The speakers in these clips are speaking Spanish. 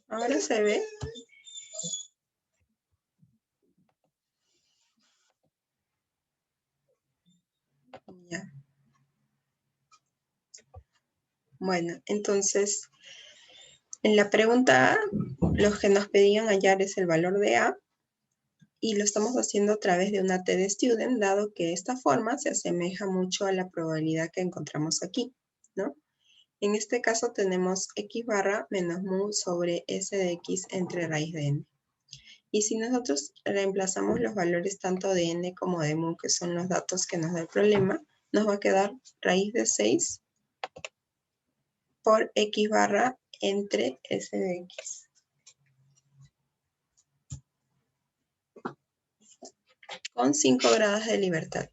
¿Ahora se ve? Ya. Bueno, entonces, en la pregunta A, lo que nos pedían hallar es el valor de A, y lo estamos haciendo a través de una T de student, dado que esta forma se asemeja mucho a la probabilidad que encontramos aquí, ¿no? En este caso tenemos x barra menos mu sobre s de x entre raíz de n. Y si nosotros reemplazamos los valores tanto de n como de mu, que son los datos que nos da el problema, nos va a quedar raíz de 6 por x barra entre s de x. Con 5 grados de libertad.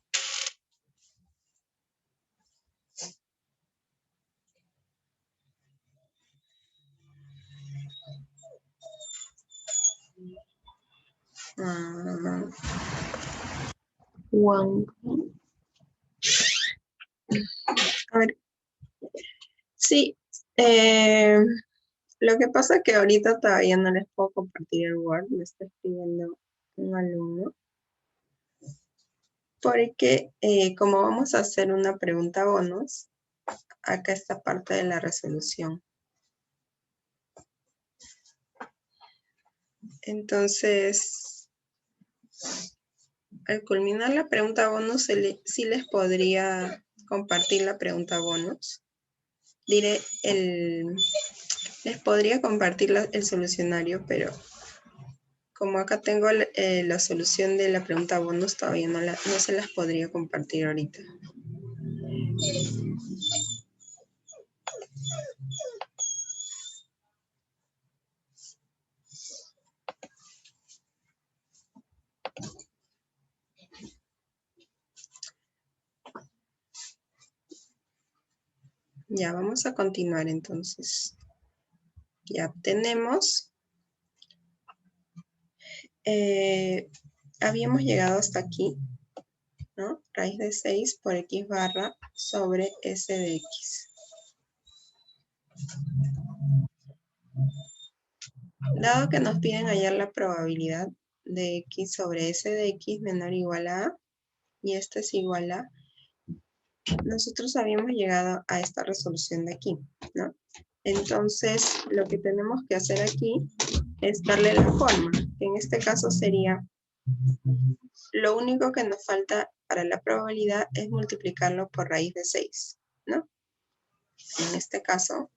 A ver. Sí. Lo que pasa es que ahorita todavía no les puedo compartir el Word. Me está escribiendo un alumno. Porque como vamos a hacer una pregunta bonus, acá está parte de la resolución. Entonces, al culminar la pregunta bonus, sí les podría compartir la pregunta bonus. Les podría compartir el solucionario, pero como acá tengo la solución de la pregunta bonus, todavía no se las podría compartir ahorita. Ya, vamos a continuar entonces. Ya tenemos. Habíamos llegado hasta aquí, ¿no? Raíz de 6 por x barra sobre s de x. Dado que nos piden hallar la probabilidad de x sobre s de x menor o igual a a, y esta es igual a, nosotros habíamos llegado a esta resolución de aquí, ¿no? Entonces, lo que tenemos que hacer aquí es darle la forma, que en este caso sería, lo único que nos falta para la probabilidad es multiplicarlo por raíz de 6, ¿no? En este caso,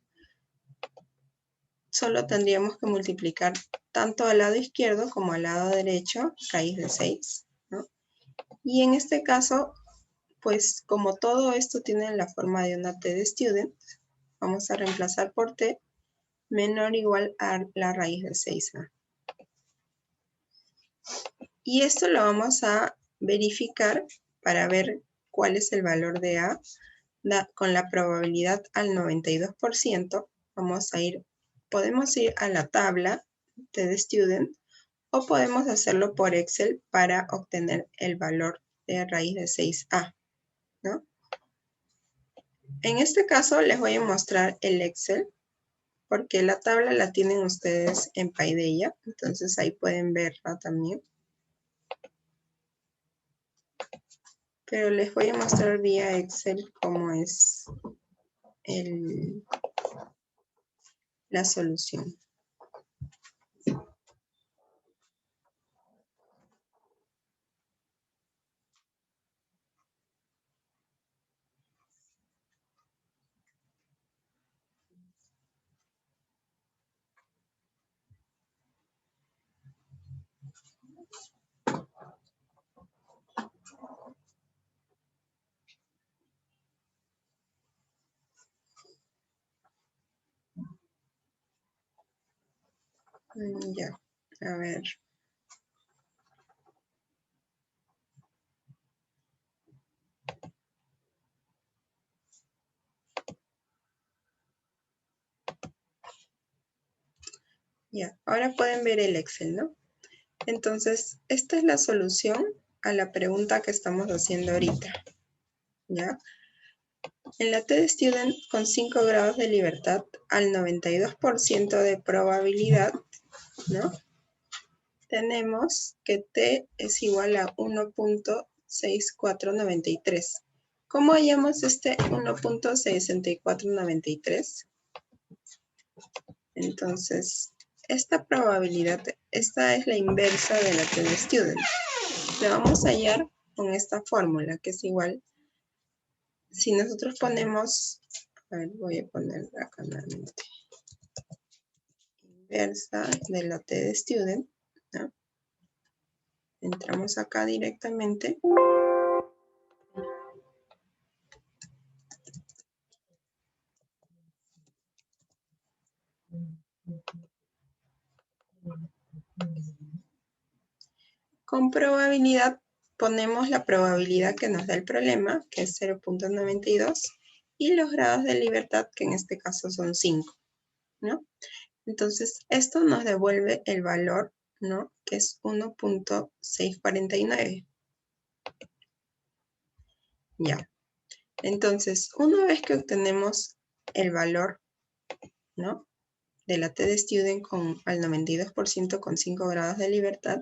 solo tendríamos que multiplicar tanto al lado izquierdo como al lado derecho raíz de 6, ¿no? Y en este caso, pues como todo esto tiene la forma de una t de student, vamos a reemplazar por t menor o igual a la raíz de 6a. Y esto lo vamos a verificar para ver cuál es el valor de a. Con la probabilidad al 92%, podemos ir a la tabla de student o podemos hacerlo por Excel para obtener el valor de raíz de 6a, ¿no? En este caso les voy a mostrar el Excel porque la tabla la tienen ustedes en Paideia, entonces ahí pueden verla también. Pero les voy a mostrar vía Excel cómo es la solución. Ya, a ver. Ya, ahora pueden ver el Excel, ¿no? Entonces, esta es la solución a la pregunta que estamos haciendo ahorita, ¿ya? En la T de Student con 5 grados de libertad al 92% de probabilidad, ¿no? Tenemos que T es igual a 1.6493. ¿Cómo hallamos este 1.6493? Entonces, esta probabilidad, esta es la inversa de la T de Student. La vamos a hallar con esta fórmula, que es igual. Si nosotros ponemos, a ver, voy a poner acá nuevamente. Inversa de la T de Student, ¿no? Entramos acá directamente. Con probabilidad ponemos la probabilidad que nos da el problema, que es 0.92, y los grados de libertad, que en este caso son 5, ¿no? Entonces, esto nos devuelve el valor, ¿no? Que es 1.649. Ya. Entonces, una vez que obtenemos el valor, ¿no? De la T de Student al 92% con 5 grados de libertad,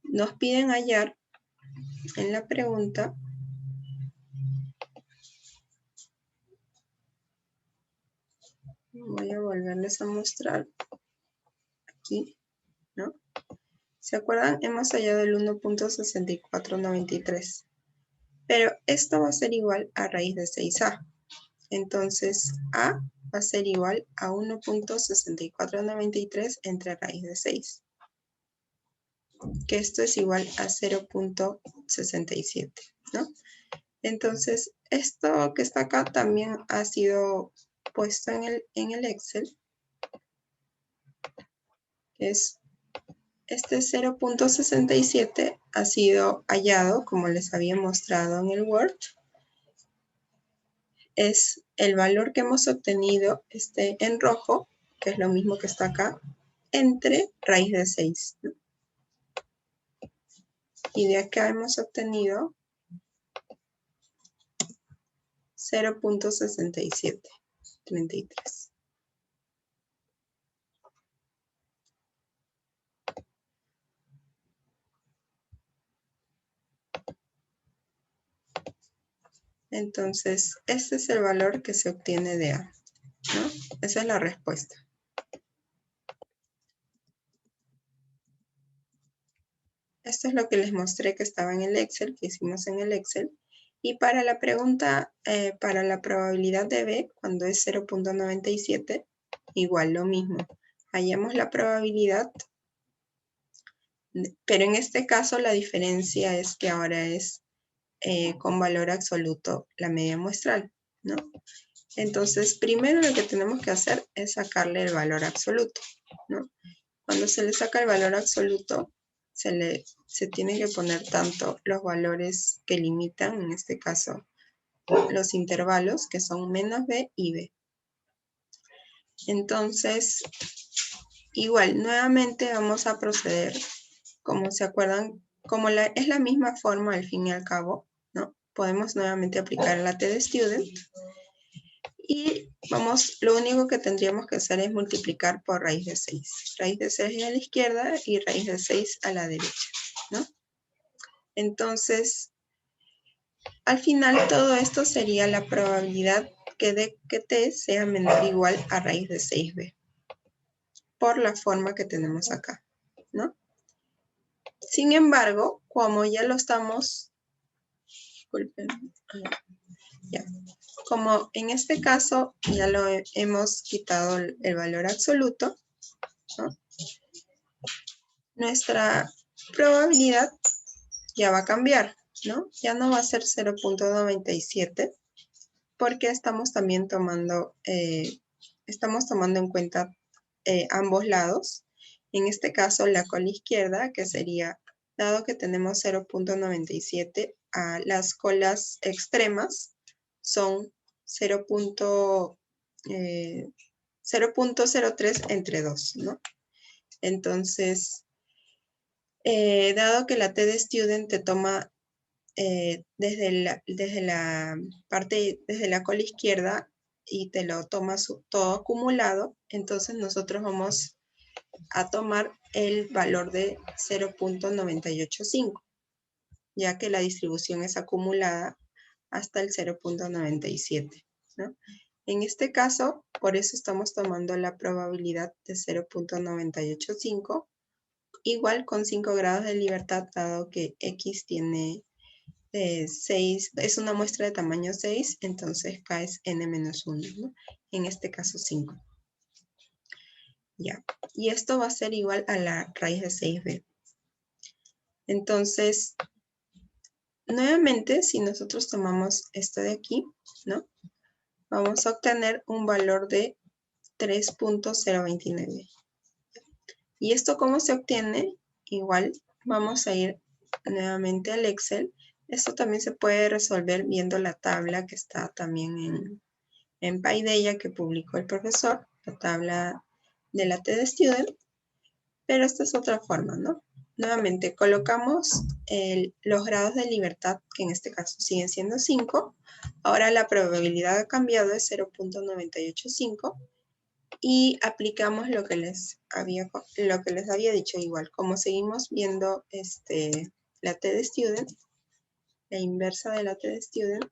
nos piden hallar en la pregunta voy a volverles a mostrar aquí, ¿no? ¿Se acuerdan? Hemos hallado el 1.6493. Pero esto va a ser igual a raíz de 6a. Entonces, a va a ser igual a 1.6493 entre raíz de 6. Que esto es igual a 0.67, ¿no? Entonces, esto que está acá también ha sido puesto en el Excel. Es este 0.67 ha sido hallado, como les había mostrado en el Word. Es el valor que hemos obtenido en rojo, que es lo mismo que está acá, entre raíz de 6. ¿No? Y de acá hemos obtenido 0.6733. Entonces, este es el valor que se obtiene de A, ¿no? Esa es la respuesta. Esto es lo que les mostré que estaba en el Excel, que hicimos en el Excel. Y para la pregunta, para la probabilidad de B, cuando es 0.97, igual lo mismo. Hallamos la probabilidad, pero en este caso la diferencia es que ahora es con valor absoluto la media muestral, ¿no? Entonces, primero lo que tenemos que hacer es sacarle el valor absoluto, ¿no? Cuando se le saca el valor absoluto, se tiene que poner tanto los valores que limitan, en este caso, los intervalos, que son menos b y b. Entonces, igual, nuevamente vamos a proceder, como se acuerdan, es la misma forma al fin y al cabo, ¿no? Podemos nuevamente aplicar la T de Student. Y lo único que tendríamos que hacer es multiplicar por raíz de 6. Raíz de 6 a la izquierda y raíz de 6 a la derecha, ¿no? Entonces, al final todo esto sería la probabilidad que t sea menor o igual a raíz de 6b. Por la forma que tenemos acá, ¿no? Sin embargo, como ya lo estamos... Disculpen. Ya. Como en este caso ya lo hemos quitado el valor absoluto, ¿no? Nuestra probabilidad ya va a cambiar, ¿no? Ya no va a ser 0.97 porque estamos también tomando, en cuenta ambos lados. En este caso, la cola izquierda, que sería, dado que tenemos 0.97, las colas extremas son 0.03 entre 2, ¿no? Entonces, dado que la T de Student te toma desde la cola izquierda y te lo tomas todo acumulado, entonces nosotros vamos a tomar el valor de 0.985, ya que la distribución es acumulada hasta el 0.97, ¿no? En este caso, por eso estamos tomando la probabilidad de 0.985, igual con 5 grados de libertad, dado que X tiene 6, es una muestra de tamaño 6, entonces K es n-1, ¿no? En este caso 5. Ya. Y esto va a ser igual a la raíz de 6b. Entonces, nuevamente, si nosotros tomamos esto de aquí, ¿no? Vamos a obtener un valor de 3.029. ¿Y esto cómo se obtiene? Igual vamos a ir nuevamente al Excel. Esto también se puede resolver viendo la tabla que está también en Paideia que publicó el profesor, la tabla de la TD Student, pero esta es otra forma, ¿no? Nuevamente colocamos los grados de libertad, que en este caso siguen siendo 5. Ahora la probabilidad ha cambiado, es 0.985. Y aplicamos lo que les había dicho igual. Como seguimos viendo la TD Student, la inversa de la TD Student,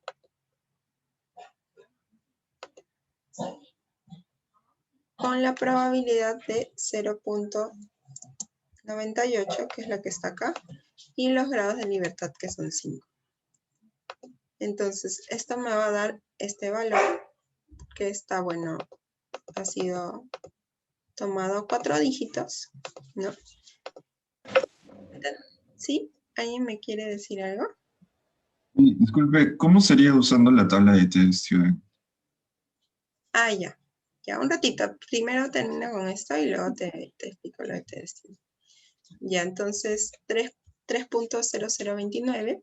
con la probabilidad de 0.98, que es la que está acá, y los grados de libertad, que son 5. Entonces, esto me va a dar este valor, que está, bueno, ha sido tomado 4 dígitos, ¿no? ¿Sí? ¿Alguien me quiere decir algo? Disculpe, ¿cómo sería usando la tabla de TD Student? Ah, ya. Ya, un ratito. Primero termino con esto y luego te explico lo de TD. Ya, entonces 3.0029.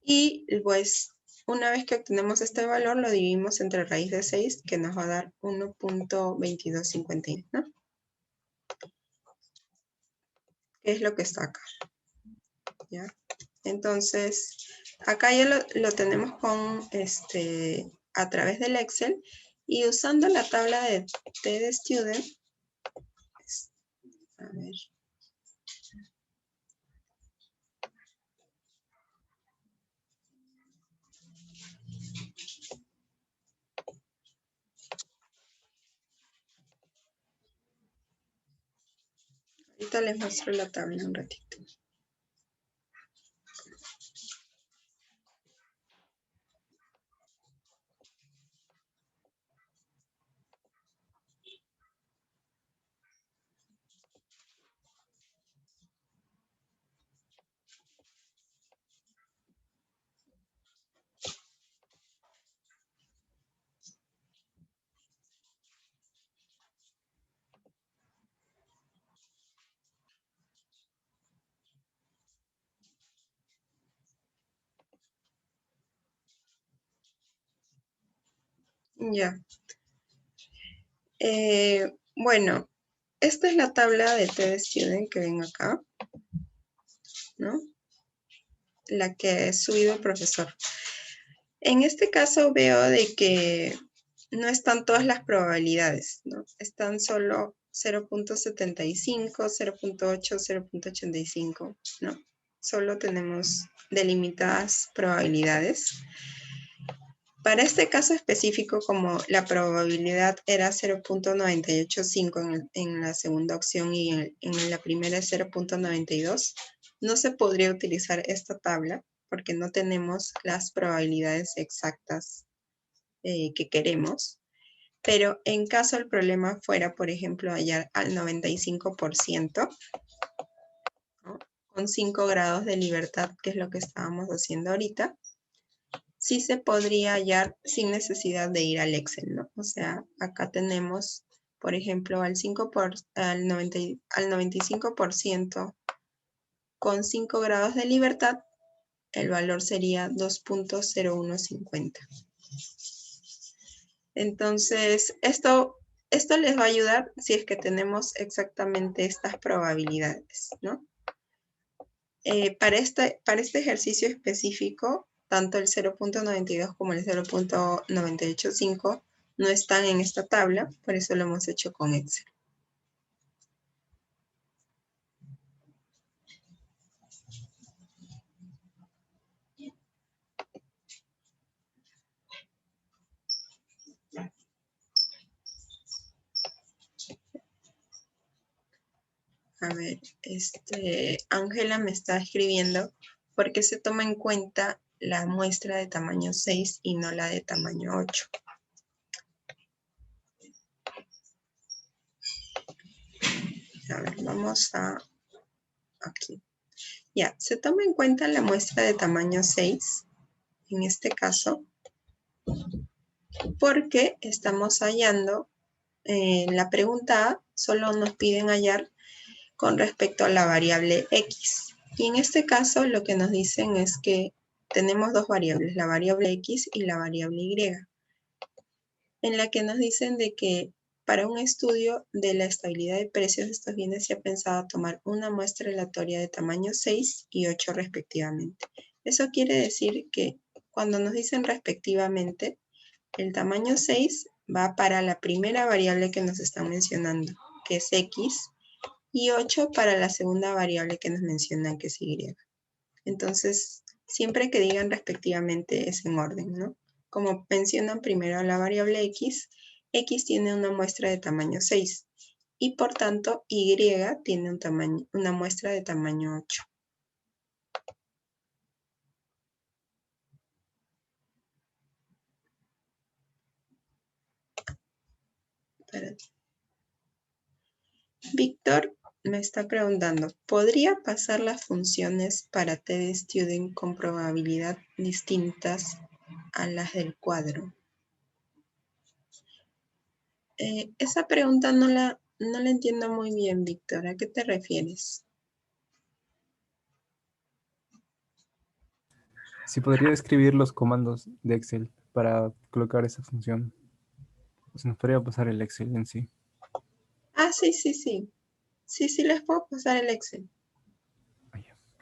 Y pues una vez que obtenemos este valor lo dividimos entre raíz de 6, que nos va a dar 1.2251, ¿no? Que es lo que está acá. ¿Ya? Entonces, acá ya lo tenemos con a través del Excel, y usando la tabla de TD Student, pues, a ver. Ahorita les muestro la tabla un ratito. Ya. Bueno, esta es la tabla de TD Student que ven acá, ¿no? La que ha subido el profesor. En este caso veo de que no están todas las probabilidades, ¿no? Están solo 0.75, 0.8, 0.85, ¿no? Solo tenemos delimitadas probabilidades. Para este caso específico, como la probabilidad era 0.985 en la segunda opción y en la primera es 0.92, no se podría utilizar esta tabla porque no tenemos las probabilidades exactas que queremos. Pero en caso el problema fuera, por ejemplo, hallar al 95%, ¿no? Con 5 grados de libertad, que es lo que estábamos haciendo ahorita, sí se podría hallar sin necesidad de ir al Excel, ¿no? O sea, acá tenemos, por ejemplo, al 95% con 5 grados de libertad, el valor sería 2.0150. Entonces, esto les va a ayudar si es que tenemos exactamente estas probabilidades, ¿no? Para este ejercicio específico, tanto el 0.92 como el 0.985 no están en esta tabla, por eso lo hemos hecho con Excel. A ver, Ángela me está escribiendo por qué se toma en cuenta la muestra de tamaño 6 y no la de tamaño 8. A ver, vamos a aquí. Ya, se toma en cuenta la muestra de tamaño 6, en este caso, porque estamos hallando, en la pregunta A, solo nos piden hallar con respecto a la variable X. Y en este caso lo que nos dicen es que tenemos dos variables, la variable X y la variable Y, en la que nos dicen de que para un estudio de la estabilidad de precios de estos bienes se ha pensado tomar una muestra aleatoria de tamaño 6 y 8 respectivamente. Eso quiere decir que cuando nos dicen respectivamente, el tamaño 6 va para la primera variable que nos están mencionando, que es X, y 8 para la segunda variable que nos mencionan, que es Y. Entonces, siempre que digan respectivamente es en orden, ¿no? Como mencionan primero la variable X, X tiene una muestra de tamaño 6 y por tanto Y tiene una muestra de tamaño 8. Víctor me está preguntando, ¿podría pasar las funciones para TDStudent con probabilidad distintas a las del cuadro? Esa pregunta no la entiendo muy bien, Víctor. ¿A qué te refieres? Si podría escribir los comandos de Excel para colocar esa función. Se nos podría pasar el Excel en sí. Ah, sí, sí, sí. Sí, sí, les puedo pasar el Excel.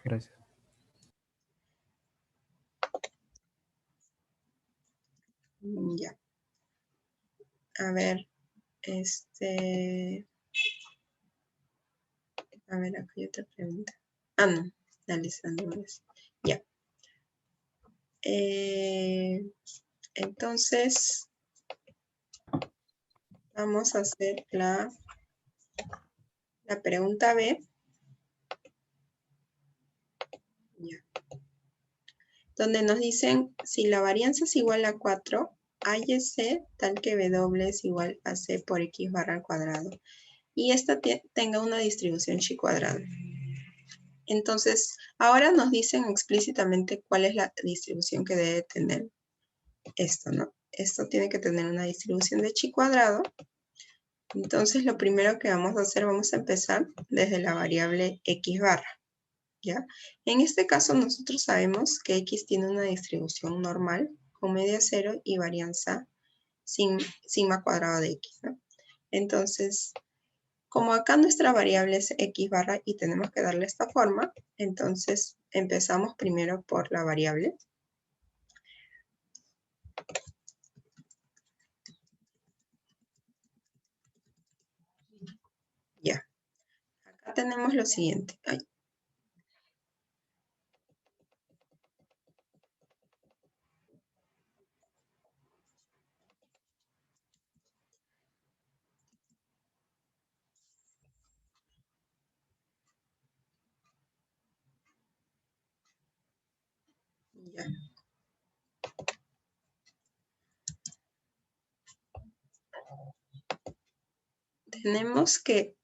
Gracias. Ya. A ver, a ver, acá hay otra pregunta. Ah, no, Alessandro. Ya. Entonces, vamos a hacer la pregunta B. Ya. Donde nos dicen, si la varianza es igual a 4, hállese tal que W es igual a C por X barra al cuadrado. Y esta tenga una distribución chi cuadrado. Entonces, ahora nos dicen explícitamente cuál es la distribución que debe tener esto, ¿no? Esto tiene que tener una distribución de chi cuadrado. Entonces, lo primero que vamos a hacer, vamos a empezar desde la variable X barra, ¿ya? En este caso, nosotros sabemos que X tiene una distribución normal con media cero y varianza sigma cuadrado de X, ¿no? Entonces, como acá nuestra variable es X barra y tenemos que darle esta forma, entonces empezamos primero por la variable. Ya. Acá tenemos lo siguiente. Ay. Ya. Tenemos que,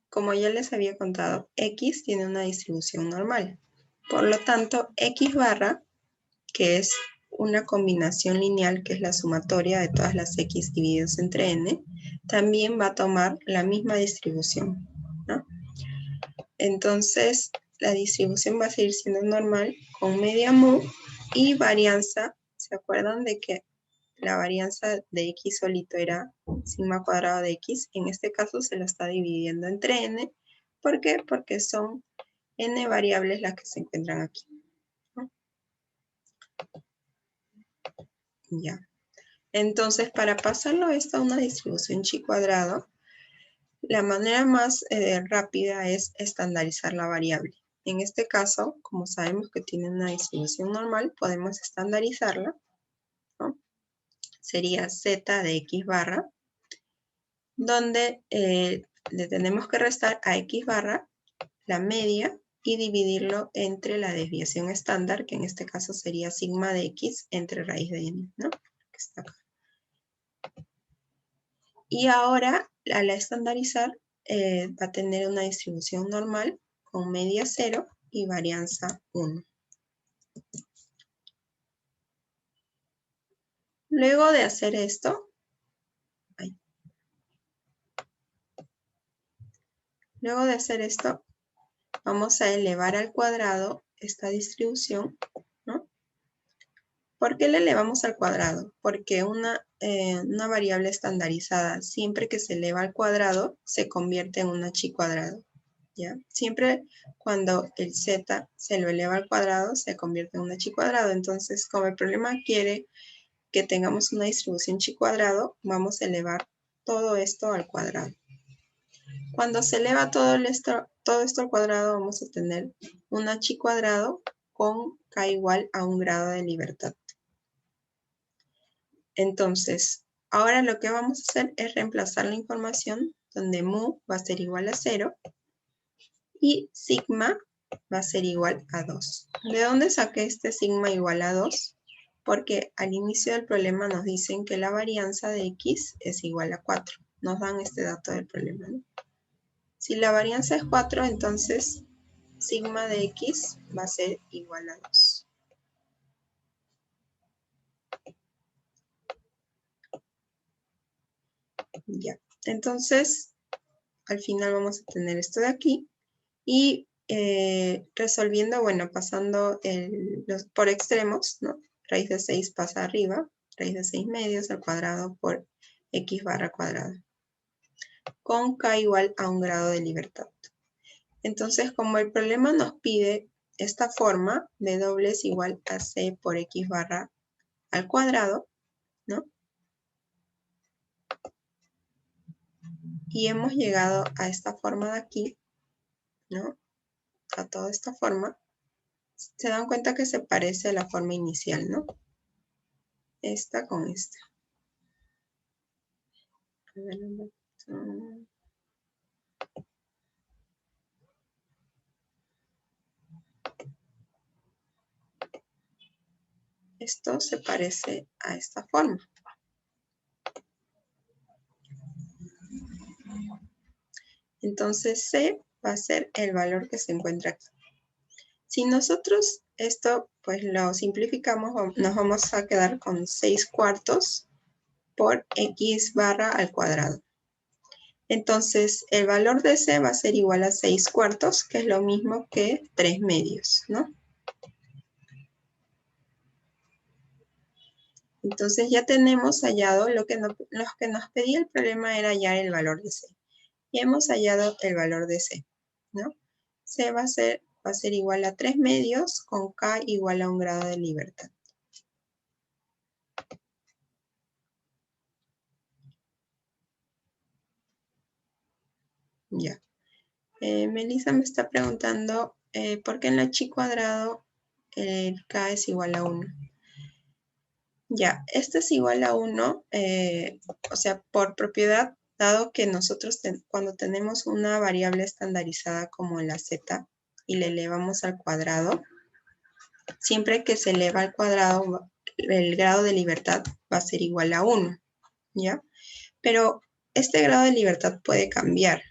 como ya les había contado, X tiene una distribución normal. Por lo tanto, X barra, que es una combinación lineal, que es la sumatoria de todas las X divididas entre N, también va a tomar la misma distribución, ¿no? Entonces, la distribución va a seguir siendo normal con media mu y varianza. ¿Se acuerdan de que la varianza de X solito era sigma cuadrado de X? En este caso se lo está dividiendo entre N. ¿Por qué? Porque son n variables las que se encuentran aquí, ¿no? Ya. Entonces, para pasarlo esto a una distribución chi cuadrado, la manera más rápida es estandarizar la variable. En este caso, como sabemos que tiene una distribución normal, podemos estandarizarla, ¿no? Sería z de x barra, donde le tenemos que restar a x barra la media y dividirlo entre la desviación estándar, que en este caso sería sigma de x entre raíz de n, ¿no? Que está acá. Y ahora, al estandarizar, va a tener una distribución normal con media 0 y varianza 1. Luego de hacer esto, vamos a elevar al cuadrado esta distribución, ¿no? ¿Por qué la elevamos al cuadrado? Porque una variable estandarizada, siempre que se eleva al cuadrado, se convierte en una chi cuadrado, ¿ya? Siempre cuando el z se lo eleva al cuadrado, se convierte en una chi cuadrado. Entonces, como el problema quiere que tengamos una distribución chi cuadrado, vamos a elevar todo esto al cuadrado. Cuando se eleva todo esto al cuadrado, vamos a tener una chi cuadrado con k igual a 1 grado de libertad. Entonces, ahora lo que vamos a hacer es reemplazar la información donde mu va a ser igual a 0 y sigma va a ser igual a 2. ¿De dónde saqué este sigma igual a 2? Porque al inicio del problema nos dicen que la varianza de x es igual a 4. Nos dan este dato del problema, ¿no? Si la varianza es 4, entonces sigma de x va a ser igual a 2. Ya, entonces al final vamos a tener esto de aquí y resolviendo, bueno, pasando por extremos, ¿no? Raíz de 6 pasa arriba, raíz de 6 medios al cuadrado por x barra cuadrado, con k igual a 1 grado de libertad. Entonces, como el problema nos pide esta forma, w es igual a c por x barra al cuadrado, ¿no? Y hemos llegado a esta forma de aquí, ¿no? A toda esta forma. Se dan cuenta que se parece a la forma inicial, ¿no? Esta con esta. Esto se parece a esta forma. Entonces C va a ser el valor que se encuentra aquí. Si nosotros esto pues lo simplificamos, nos vamos a quedar con 6 cuartos por x barra al cuadrado. Entonces el valor de C va a ser igual a 6 cuartos, que es lo mismo que 3 medios, ¿no? Entonces ya tenemos hallado lo que nos pedía el problema era hallar el valor de C. Y hemos hallado el valor de C, ¿no? C va a ser igual a 3 medios con K igual a 1 grado de libertad. Ya. Melissa me está preguntando por qué en la chi cuadrado el K es igual a 1. Ya, este es igual a 1, o sea, por propiedad, dado que nosotros cuando tenemos una variable estandarizada como la z y le elevamos al cuadrado, siempre que se eleva al cuadrado, el grado de libertad va a ser igual a 1, ¿ya? Pero este grado de libertad puede cambiar,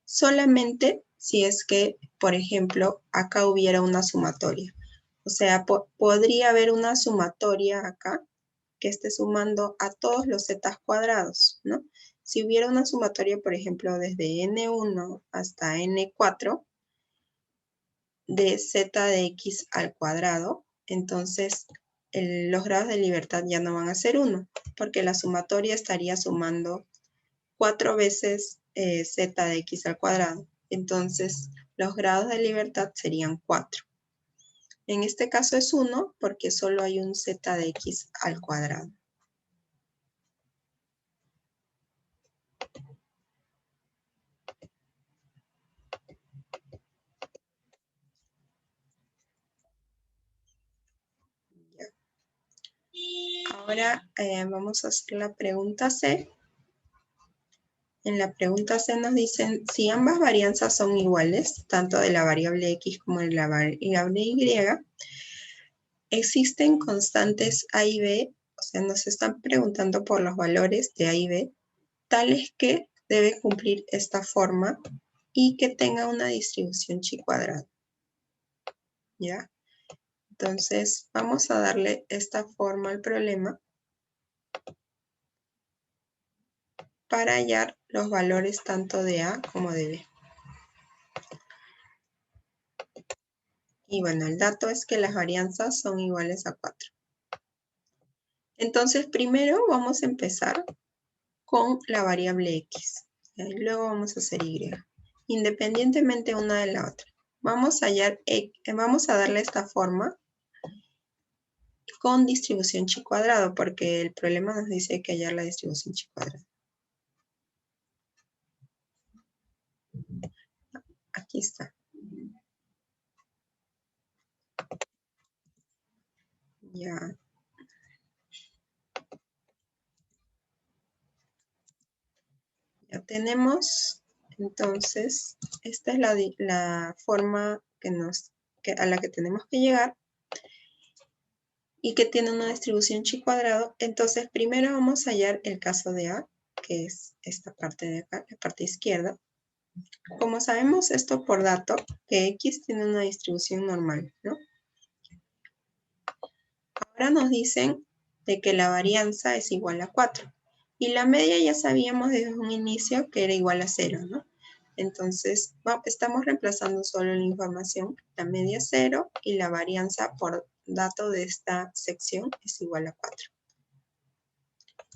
solamente si es que, por ejemplo, acá hubiera una sumatoria. O sea, podría haber una sumatoria acá que esté sumando a todos los z cuadrados, ¿no? Si hubiera una sumatoria, por ejemplo, desde n1 hasta n4 de z de x al cuadrado, entonces los grados de libertad ya no van a ser 1, porque la sumatoria estaría sumando 4 veces z de x al cuadrado. Entonces, los grados de libertad serían 4. En este caso es 1 porque solo hay un z de x al cuadrado. Ya. Ahora vamos a hacer la pregunta C. En la pregunta C nos dicen, si ambas varianzas son iguales, tanto de la variable x como de la variable y, existen constantes a y b, o sea, nos están preguntando por los valores de a y b, tales que debe cumplir esta forma y que tenga una distribución chi cuadrado. ¿Ya? Entonces, vamos a darle esta forma al problema para hallar los valores tanto de a como de b. Y bueno, el dato es que las varianzas son iguales a 4. Entonces, primero vamos a empezar con la variable x. Y luego vamos a hacer y. Independientemente una de la otra. Vamos a darle esta forma con distribución chi cuadrado, porque el problema nos dice que hallar la distribución chi cuadrado. Aquí está. Ya. Ya tenemos, entonces, esta es la forma a la que tenemos que llegar y que tiene una distribución chi cuadrado. Entonces, primero vamos a hallar el caso de A, que es esta parte de acá, la parte izquierda. Como sabemos esto por dato, que X tiene una distribución normal, ¿no? Ahora nos dicen de que la varianza es igual a 4. Y la media ya sabíamos desde un inicio que era igual a 0, ¿no? Entonces, estamos reemplazando solo la información. La media es 0 y la varianza por dato de esta sección es igual a 4.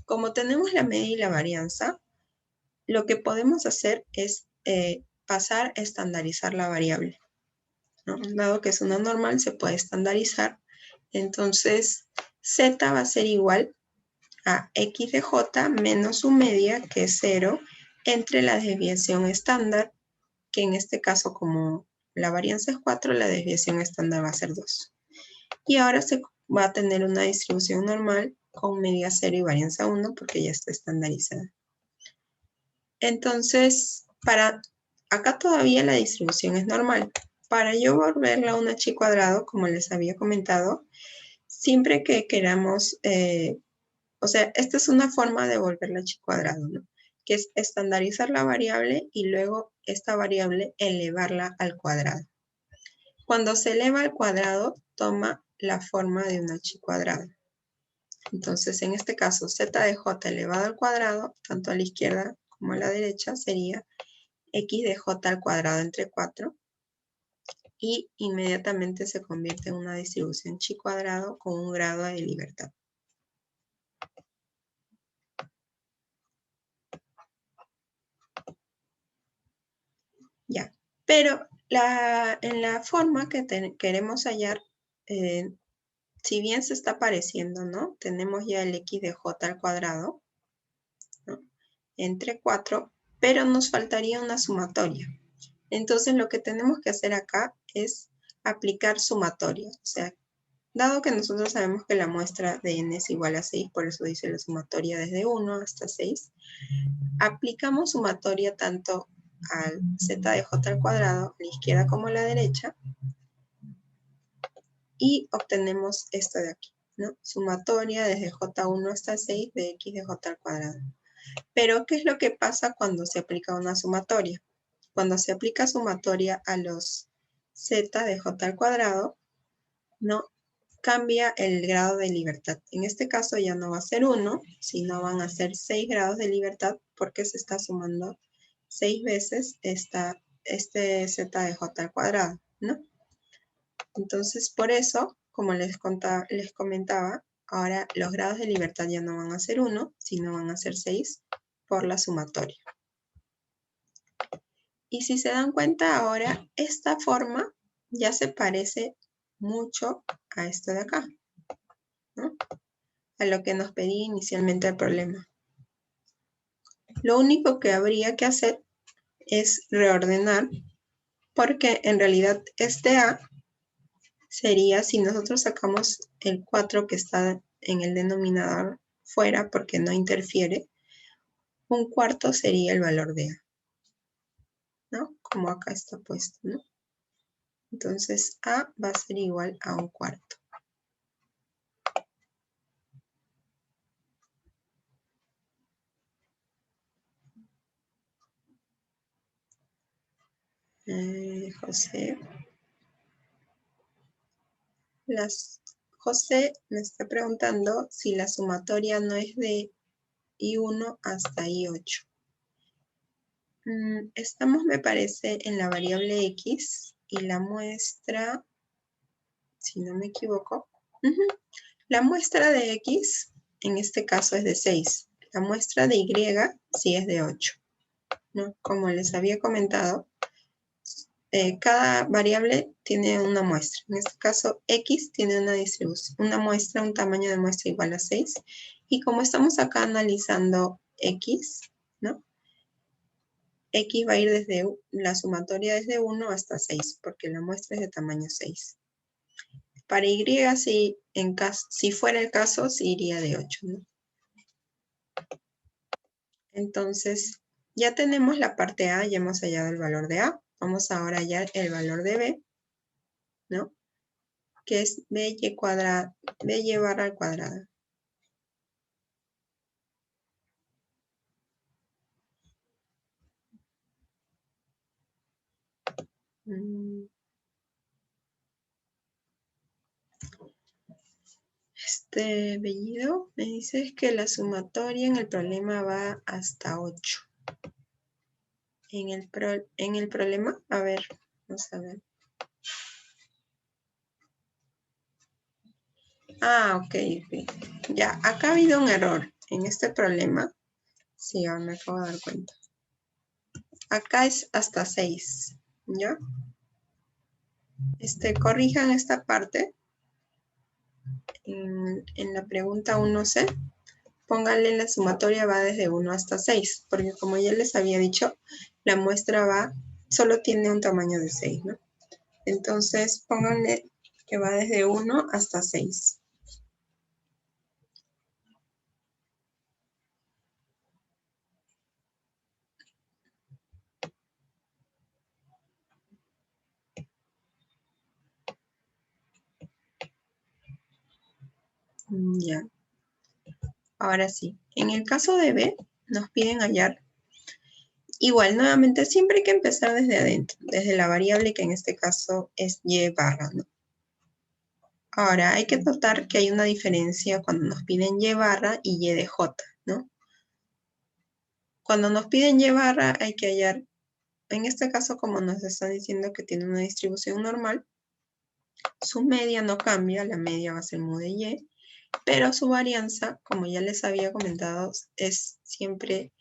Como tenemos la media y la varianza, lo que podemos hacer es pasar a estandarizar la variable, ¿no? Dado que es una normal, se puede estandarizar. Entonces, z va a ser igual a x de j menos su media, que es 0, entre la desviación estándar, que en este caso, como la varianza es 4, la desviación estándar va a ser 2. Y ahora se va a tener una distribución normal con media 0 y varianza 1, porque ya está estandarizada. Entonces, acá todavía la distribución es normal. Para yo volverla a una chi cuadrado, como les había comentado, siempre que queramos, o sea, esta es una forma de volverla a chi cuadrado, ¿no? Que es estandarizar la variable y luego esta variable elevarla al cuadrado. Cuando se eleva al cuadrado, toma la forma de una chi cuadrado. Entonces, en este caso, z de j elevado al cuadrado, tanto a la izquierda como a la derecha, sería x de j al cuadrado entre 4. Y inmediatamente se convierte en una distribución chi cuadrado con un grado de libertad. Ya, pero en la forma que queremos hallar, si bien se está pareciendo, ¿no? Tenemos ya el x de j al cuadrado, ¿no? Entre 4, pero nos faltaría una sumatoria. Entonces lo que tenemos que hacer acá es aplicar sumatoria. O sea, dado que nosotros sabemos que la muestra de n es igual a 6, por eso dice la sumatoria desde 1 hasta 6, aplicamos sumatoria tanto al z de j al cuadrado, a la izquierda como a la derecha, y obtenemos esto de aquí, ¿no? Sumatoria desde j1 hasta 6 de x de j al cuadrado. Pero, ¿qué es lo que pasa cuando se aplica una sumatoria? Cuando se aplica sumatoria a los z de j al cuadrado, ¿no? Cambia el grado de libertad. En este caso ya no va a ser 1, sino van a ser 6 grados de libertad porque se está sumando 6 veces este z de j al cuadrado, ¿no? Entonces, por eso, como les comentaba, ahora los grados de libertad ya no van a ser 1, sino van a ser 6 por la sumatoria. Y si se dan cuenta ahora, esta forma ya se parece mucho a esto de acá, ¿no? A lo que nos pedía inicialmente el problema. Lo único que habría que hacer es reordenar, porque en realidad este A sería, si nosotros sacamos el 4 que está en el denominador fuera porque no interfiere, un cuarto sería el valor de A, ¿no? Como acá está puesto, ¿no? Entonces A va a ser igual a un cuarto. José. José me está preguntando si la sumatoria no es de I1 hasta I8. Estamos, me parece, en la variable X y la muestra, si no me equivoco, la muestra de X en este caso es de 6. La muestra de Y sí es de 8, ¿no? Como les había comentado, cada variable tiene una muestra. En este caso, X tiene una distribución, una muestra, un tamaño de muestra igual a 6. Y como estamos acá analizando X, ¿no? X va a ir desde la sumatoria desde 1 hasta 6, porque la muestra es de tamaño 6. Para Y, si fuera el caso, sí iría de 8, ¿no? Entonces, ya tenemos la parte A, ya hemos hallado el valor de A. Vamos ahora a hallar el valor de B, ¿no? Que es BY barra al cuadrado. Bellido me dice que la sumatoria en el problema va hasta 8. En el problema, a ver, vamos a ver. Ok. Ya, acá ha habido un error en este problema. Sí, ahora me acabo de dar cuenta. Acá es hasta 6, ¿ya? Corrijan esta parte. En la pregunta 1C, pónganle la sumatoria va desde 1 hasta 6, porque como ya les había dicho, la muestra solo tiene un tamaño de 6, ¿no? Entonces, pónganle que va desde 1 hasta 6. Ya. Ahora sí. En el caso de B, nos piden hallar. Igual, nuevamente, siempre hay que empezar desde adentro, desde la variable que en este caso es Y barra, ¿no? Ahora, hay que notar que hay una diferencia cuando nos piden Y barra y Y de J, ¿no? Cuando nos piden Y barra hay que hallar, en este caso como nos están diciendo que tiene una distribución normal, su media no cambia, la media va a ser mu de Y, pero su varianza, como ya les había comentado, es siempre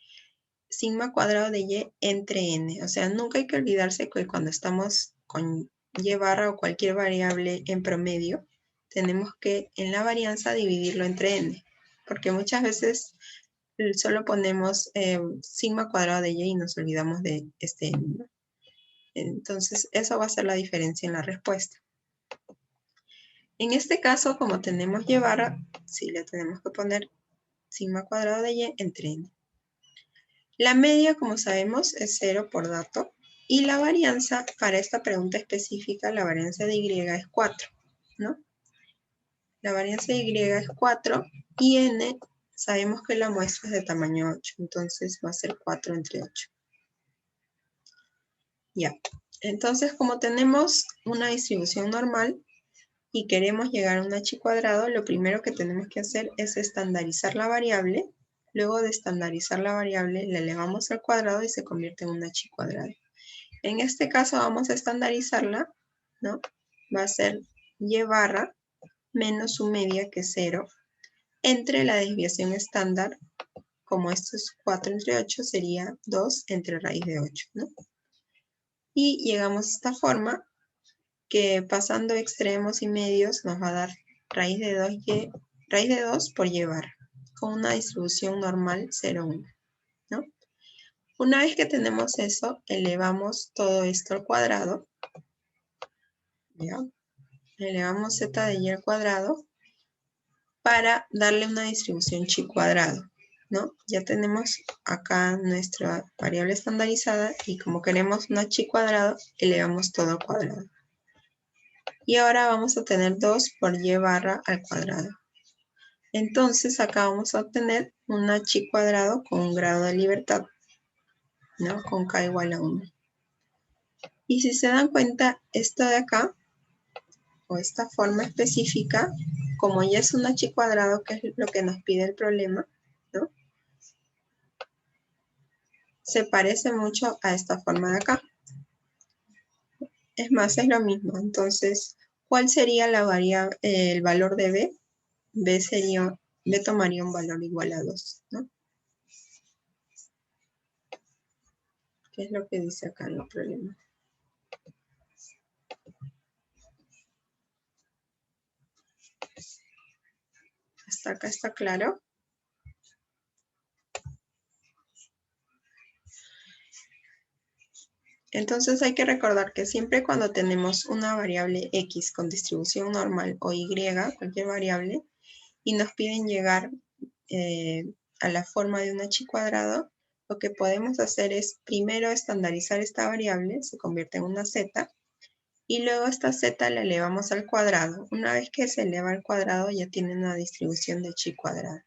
sigma cuadrado de Y entre N. O sea, nunca hay que olvidarse que cuando estamos con Y barra o cualquier variable en promedio, tenemos que en la varianza dividirlo entre N. Porque muchas veces solo ponemos sigma cuadrado de Y y nos olvidamos de este N, ¿no? Entonces, eso va a ser la diferencia en la respuesta. En este caso, como tenemos Y barra, sí le tenemos que poner sigma cuadrado de Y entre N. La media, como sabemos, es 0 por dato. Y la varianza, para esta pregunta específica, la varianza de Y es 4, ¿no? La varianza de Y es 4 y N, sabemos que la muestra es de tamaño 8. Entonces va a ser 4 entre 8. Ya. Entonces, como tenemos una distribución normal y queremos llegar a un h cuadrado, lo primero que tenemos que hacer es estandarizar la variable. Luego de estandarizar la variable, la elevamos al cuadrado y se convierte en un h cuadrado. En este caso vamos a estandarizarla, ¿no? Va a ser Y barra menos su media, que es 0, entre la desviación estándar, como esto es 4 entre 8, sería 2 entre raíz de 8, ¿no? Y llegamos a esta forma que pasando extremos y medios nos va a dar raíz de 2 por y barra, con una distribución normal 0,1, ¿no? Una vez que tenemos eso, elevamos todo esto al cuadrado, ¿ya? Elevamos z de y al cuadrado para darle una distribución chi cuadrado, ¿no? Ya tenemos acá nuestra variable estandarizada y como queremos una chi cuadrado, elevamos todo al cuadrado. Y ahora vamos a tener 2 por y barra al cuadrado. Entonces acá vamos a obtener una chi cuadrado con un grado de libertad, ¿no? Con k igual a 1. Y si se dan cuenta, esto de acá, o esta forma específica, como ya es una chi cuadrado, que es lo que nos pide el problema, ¿no? Se parece mucho a esta forma de acá. Es más, es lo mismo. Entonces, ¿cuál sería la variable, el valor de b? B tomaría un valor igual a 2, ¿no? ¿Qué es lo que dice acá en el problema? ¿Hasta acá está claro? Entonces hay que recordar que siempre cuando tenemos una variable x con distribución normal o y, cualquier variable, y nos piden llegar a la forma de una chi cuadrado, lo que podemos hacer es primero estandarizar esta variable, se convierte en una z, y luego esta z la elevamos al cuadrado. Una vez que se eleva al cuadrado ya tiene una distribución de chi cuadrado.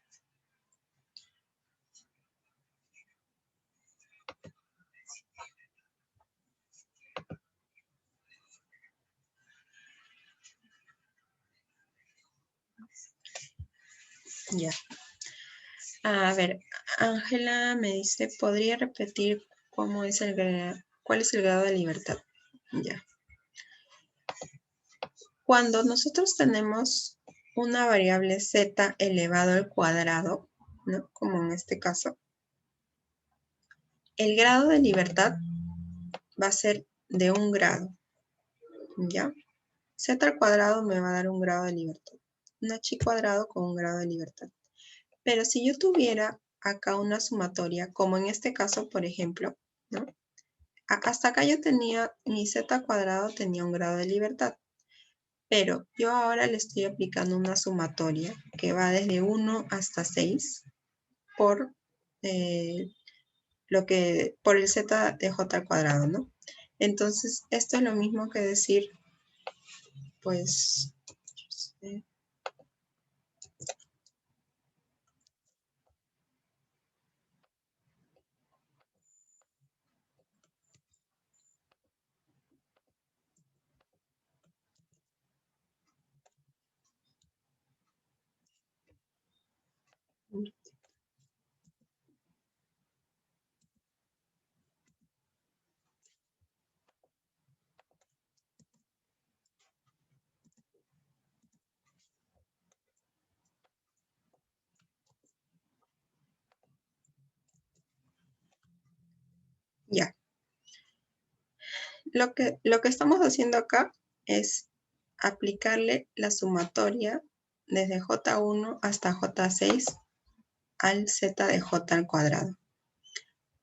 Ya. A ver, Ángela me dice, ¿podría repetir cuál es el grado de libertad? Ya. Cuando nosotros tenemos una variable z elevado al cuadrado, ¿no? Como en este caso, el grado de libertad va a ser de 1 grado, ¿ya? Z al cuadrado me va a dar un grado de libertad. Una chi cuadrado con un grado de libertad. Pero si yo tuviera acá una sumatoria, como en este caso, por ejemplo, ¿no? Hasta acá yo tenía, mi z cuadrado tenía un grado de libertad. Pero yo ahora le estoy aplicando una sumatoria que va desde 1 hasta 6 por, por el z de j al cuadrado, ¿no? Entonces, esto es lo mismo que decir, pues, ya. Lo que estamos haciendo acá es aplicarle la sumatoria desde J1 hasta J6 al Z de J al cuadrado.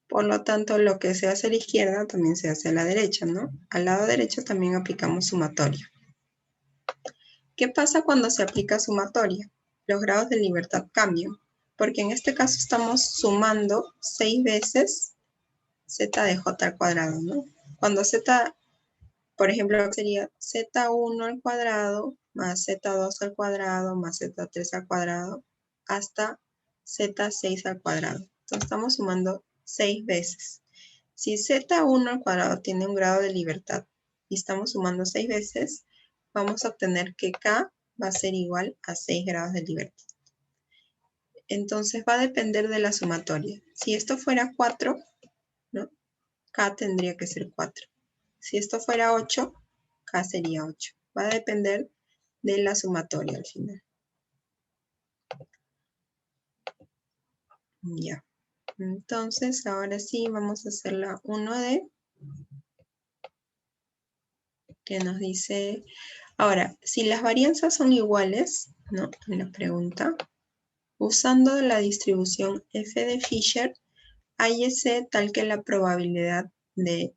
Por lo tanto, lo que se hace a la izquierda también se hace a la derecha, ¿no? Al lado derecho también aplicamos sumatoria. ¿Qué pasa cuando se aplica sumatoria? Los grados de libertad cambian, porque en este caso estamos sumando 6 veces Z de J al cuadrado, ¿no? Cuando Z, por ejemplo, sería Z1 al cuadrado más Z2 al cuadrado más Z3 al cuadrado hasta Z6 al cuadrado. Entonces estamos sumando 6 veces. Si Z1 al cuadrado tiene un grado de libertad y estamos sumando 6 veces, vamos a obtener que K va a ser igual a 6 grados de libertad. Entonces va a depender de la sumatoria. Si esto fuera 4, ¿no? K tendría que ser 4. Si esto fuera 8, K sería 8. Va a depender de la sumatoria al final. Ya. Entonces, ahora sí, vamos a hacer la 1D. que nos dice, ahora, si las varianzas son iguales, ¿no? En la pregunta, usando la distribución f de Fisher, hállese tal que la probabilidad de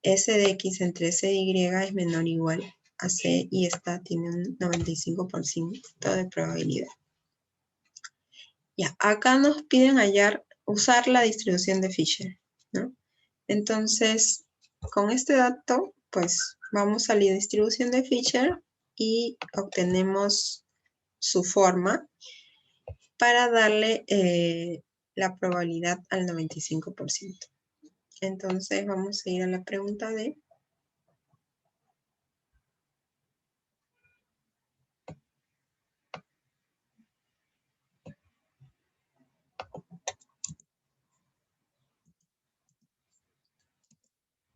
S de X entre S de Y es menor o igual a C y esta tiene un 95% de probabilidad. Ya, acá nos piden usar la distribución de Fisher, ¿no? Entonces, con este dato, pues vamos a la distribución de Fisher y obtenemos su forma para darle la probabilidad al 95%. Entonces, vamos a ir a la pregunta D.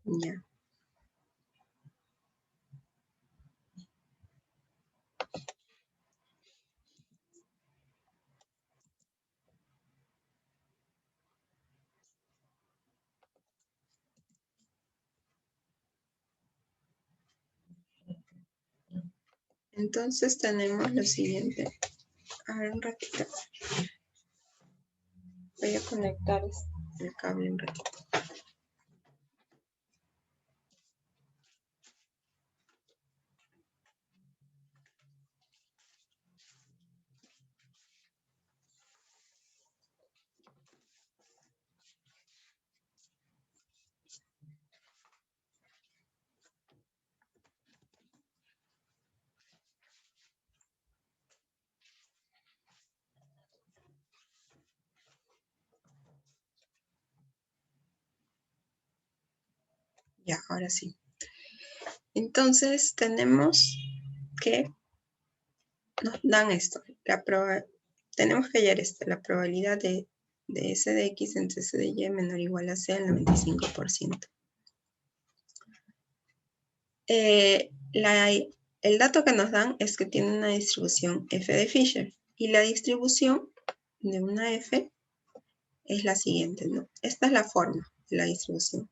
Ya. Entonces tenemos lo siguiente. A ver, un ratito. Voy a conectar el cable un ratito. Ya, ahora sí. Entonces tenemos que nos dan esto. Tenemos que hallar esto, la probabilidad de S de X entre S de Y menor o igual a C al 95%. El dato que nos dan es que tiene una distribución f de Fisher. Y la distribución de una f es la siguiente, ¿no? Esta es la forma de la distribución.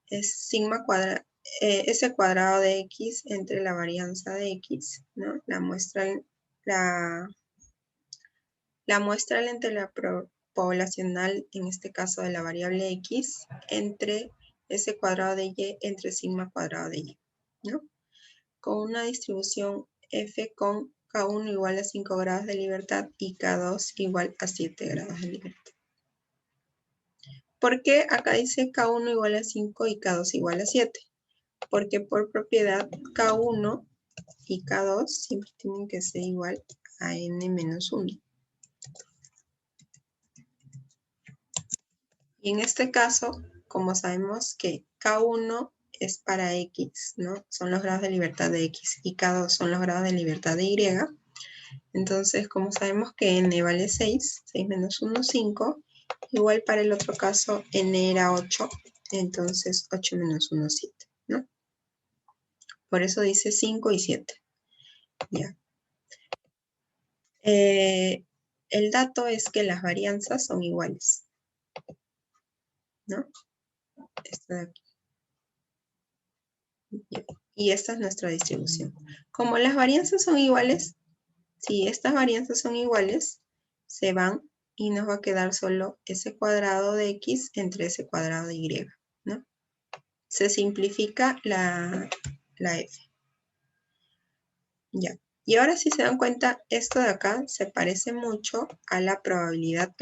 Es sigma cuadrado, S cuadrado de X entre la varianza de X, ¿no? La muestra entre la poblacional, en este caso de la variable X, entre S cuadrado de Y entre sigma cuadrado de Y, ¿no? Con una distribución F con K1 igual a 5 grados de libertad y K2 igual a 7 grados de libertad. ¿Por qué acá dice K1 igual a 5 y K2 igual a 7? Porque por propiedad K1 y K2 siempre tienen que ser igual a N menos 1. Y en este caso, como sabemos que K1 es para X, ¿no? Son los grados de libertad de X y K2 son los grados de libertad de Y. Entonces, como sabemos que N vale 6, 6 menos 1, 5, igual para el otro caso N era 8, entonces 8 menos 1, 7, ¿no? Por eso dice 5 y 7. Ya. El dato es que las varianzas son iguales, ¿no? Esta de aquí. Y esta es nuestra distribución. Como las varianzas son iguales, si estas varianzas son iguales, se van y nos va a quedar solo S cuadrado de X entre S cuadrado de Y, ¿no? Se simplifica la F. Ya. Y ahora si se dan cuenta, esto de acá se parece mucho a la probabilidad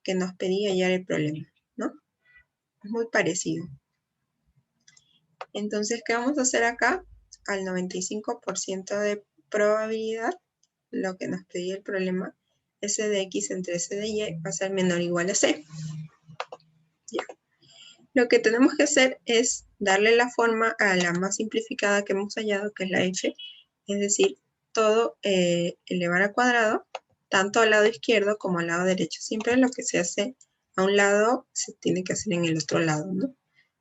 que nos pedía hallar el problema, ¿no? Es muy parecido. Entonces, ¿qué vamos a hacer acá? Al 95% de probabilidad, lo que nos pedía el problema, S de X entre S de Y va a ser menor o igual a C. Ya. Lo que tenemos que hacer es darle la forma a la más simplificada que hemos hallado, que es la F, es decir, todo elevar al cuadrado, tanto al lado izquierdo como al lado derecho. Siempre lo que se hace a un lado se tiene que hacer en el otro lado, ¿no?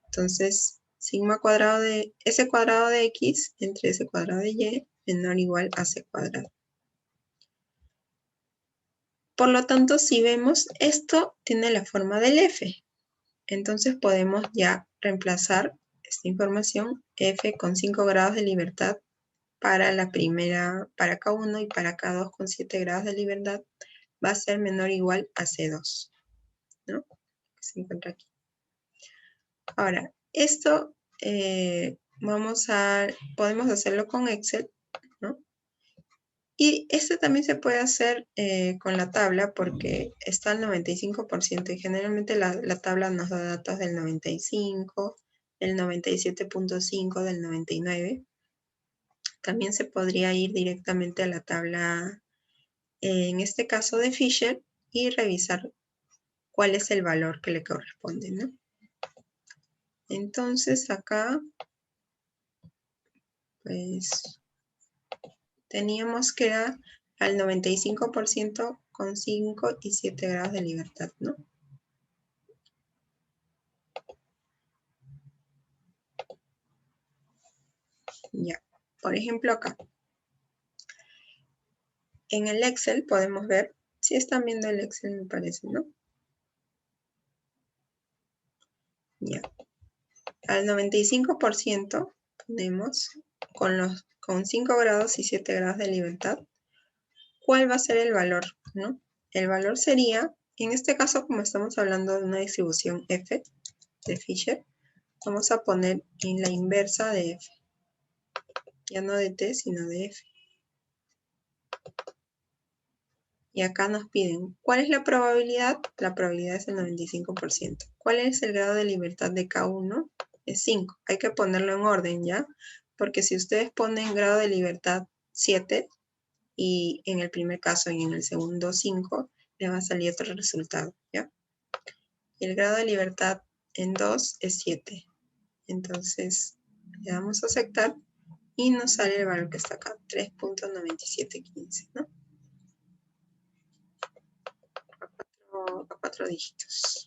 Entonces, sigma cuadrado de S cuadrado de X entre S cuadrado de Y menor o igual a C cuadrado. Por lo tanto, si vemos, esto tiene la forma del F. Entonces podemos ya reemplazar esta información, F con 5 grados de libertad para la primera, para K1 y para K2 con 7 grados de libertad va a ser menor o igual a C2, ¿no? Que se encuentra aquí. Ahora, esto podemos hacerlo con Excel, ¿no? Y esto también se puede hacer con la tabla porque está al 95% y generalmente la tabla nos da datos del 95, del 97.5, del 99. También se podría ir directamente a la tabla, en este caso de Fisher, y revisar cuál es el valor que le corresponde, ¿no? Entonces acá, pues, teníamos que era al 95% con 5 y 7 grados de libertad, ¿no? Ya, por ejemplo acá. En el Excel podemos ver, si están viendo el Excel me parece, ¿no? Ya. Al 95% ponemos con 5 grados y 7 grados de libertad. ¿Cuál va a ser el valor, no? El valor sería, en este caso, como estamos hablando de una distribución F de Fisher, vamos a poner en la inversa de F. Ya no de T, sino de F. Y acá nos piden, ¿cuál es la probabilidad? La probabilidad es el 95%. ¿Cuál es el grado de libertad de K1? Es 5. Hay que ponerlo en orden, ¿ya? Porque si ustedes ponen grado de libertad 7, y en el primer caso y en el segundo 5, le va a salir otro resultado, ¿ya? Y el grado de libertad en 2 es 7. Entonces, le damos a aceptar y nos sale el valor que está acá, 3.9715, ¿no? A 4 dígitos.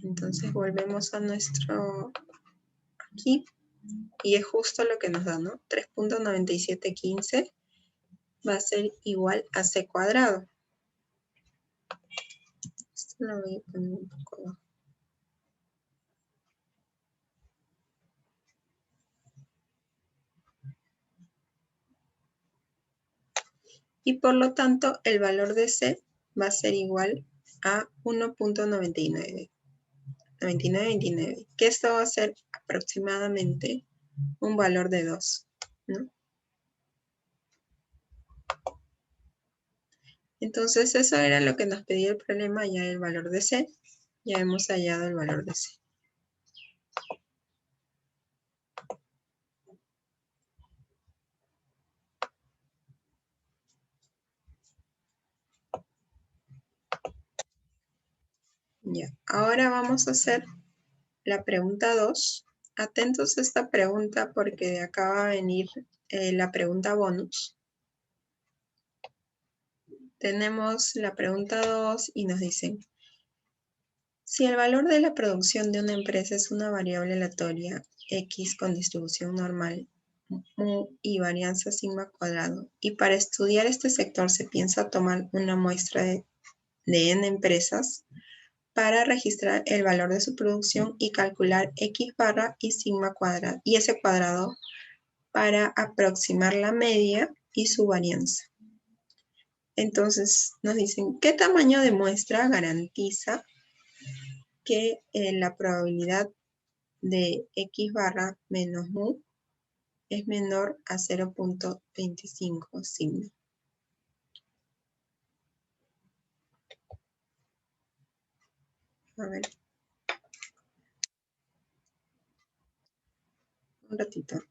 Entonces volvemos a nuestro aquí y es justo lo que nos da, ¿no? 3.9715 va a ser igual a C cuadrado. Esto lo voy a poner un poco abajo. Y por lo tanto, el valor de C va a ser igual a 1.99. 99.29. Que esto va a ser aproximadamente un valor de 2, ¿no? Entonces, eso era lo que nos pedía el problema, ya el valor de C. Ya hemos hallado el valor de C. Ya, ahora vamos a hacer la pregunta 2. Atentos a esta pregunta porque de acá va a venir la pregunta bonus. Tenemos la pregunta 2 y nos dicen, si el valor de la producción de una empresa es una variable aleatoria X con distribución normal, mu y varianza sigma cuadrado, y para estudiar este sector se piensa tomar una muestra de n empresas, para registrar el valor de su producción y calcular X barra y sigma cuadrado y S cuadrado para aproximar la media y su varianza. Entonces nos dicen, ¿qué tamaño de muestra garantiza que la probabilidad de X barra menos mu es menor a 0.25 sigma? A ver. Un ratito.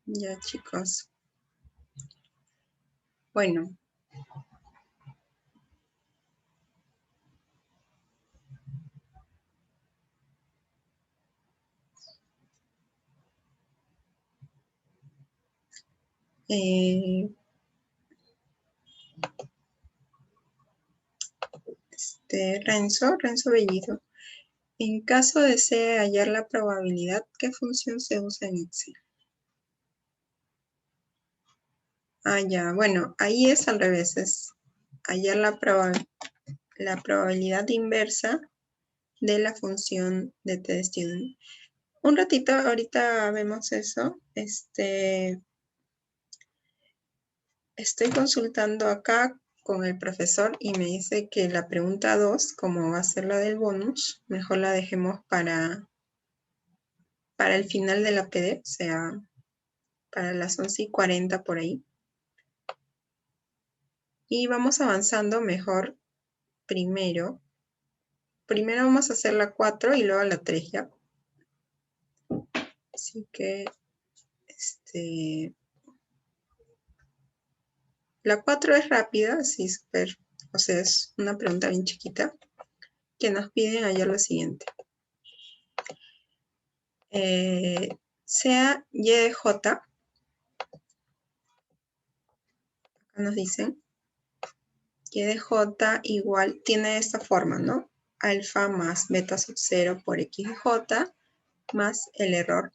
Ya, chicos. Bueno. Renzo Bellido. En caso desee hallar la probabilidad, ¿qué función se usa en Excel? Ah, ya, bueno, ahí es al revés, es hallar la probabilidad inversa de la función de tDestudent. Un ratito, ahorita vemos eso. Estoy consultando acá con el profesor y me dice que la pregunta 2, como va a ser la del bonus, mejor la dejemos para el final de la PD, o sea, para las 11:40 por ahí. Y vamos avanzando mejor primero. Primero vamos a hacer la 4 y luego la 3, ¿ya? Así que, la 4 es rápida, así súper, o sea, es una pregunta bien chiquita, que nos piden hallar lo siguiente. Sea y de j, acá nos dicen, y de j igual, tiene esta forma, ¿no? Alfa más beta sub 0 por x de j más el error,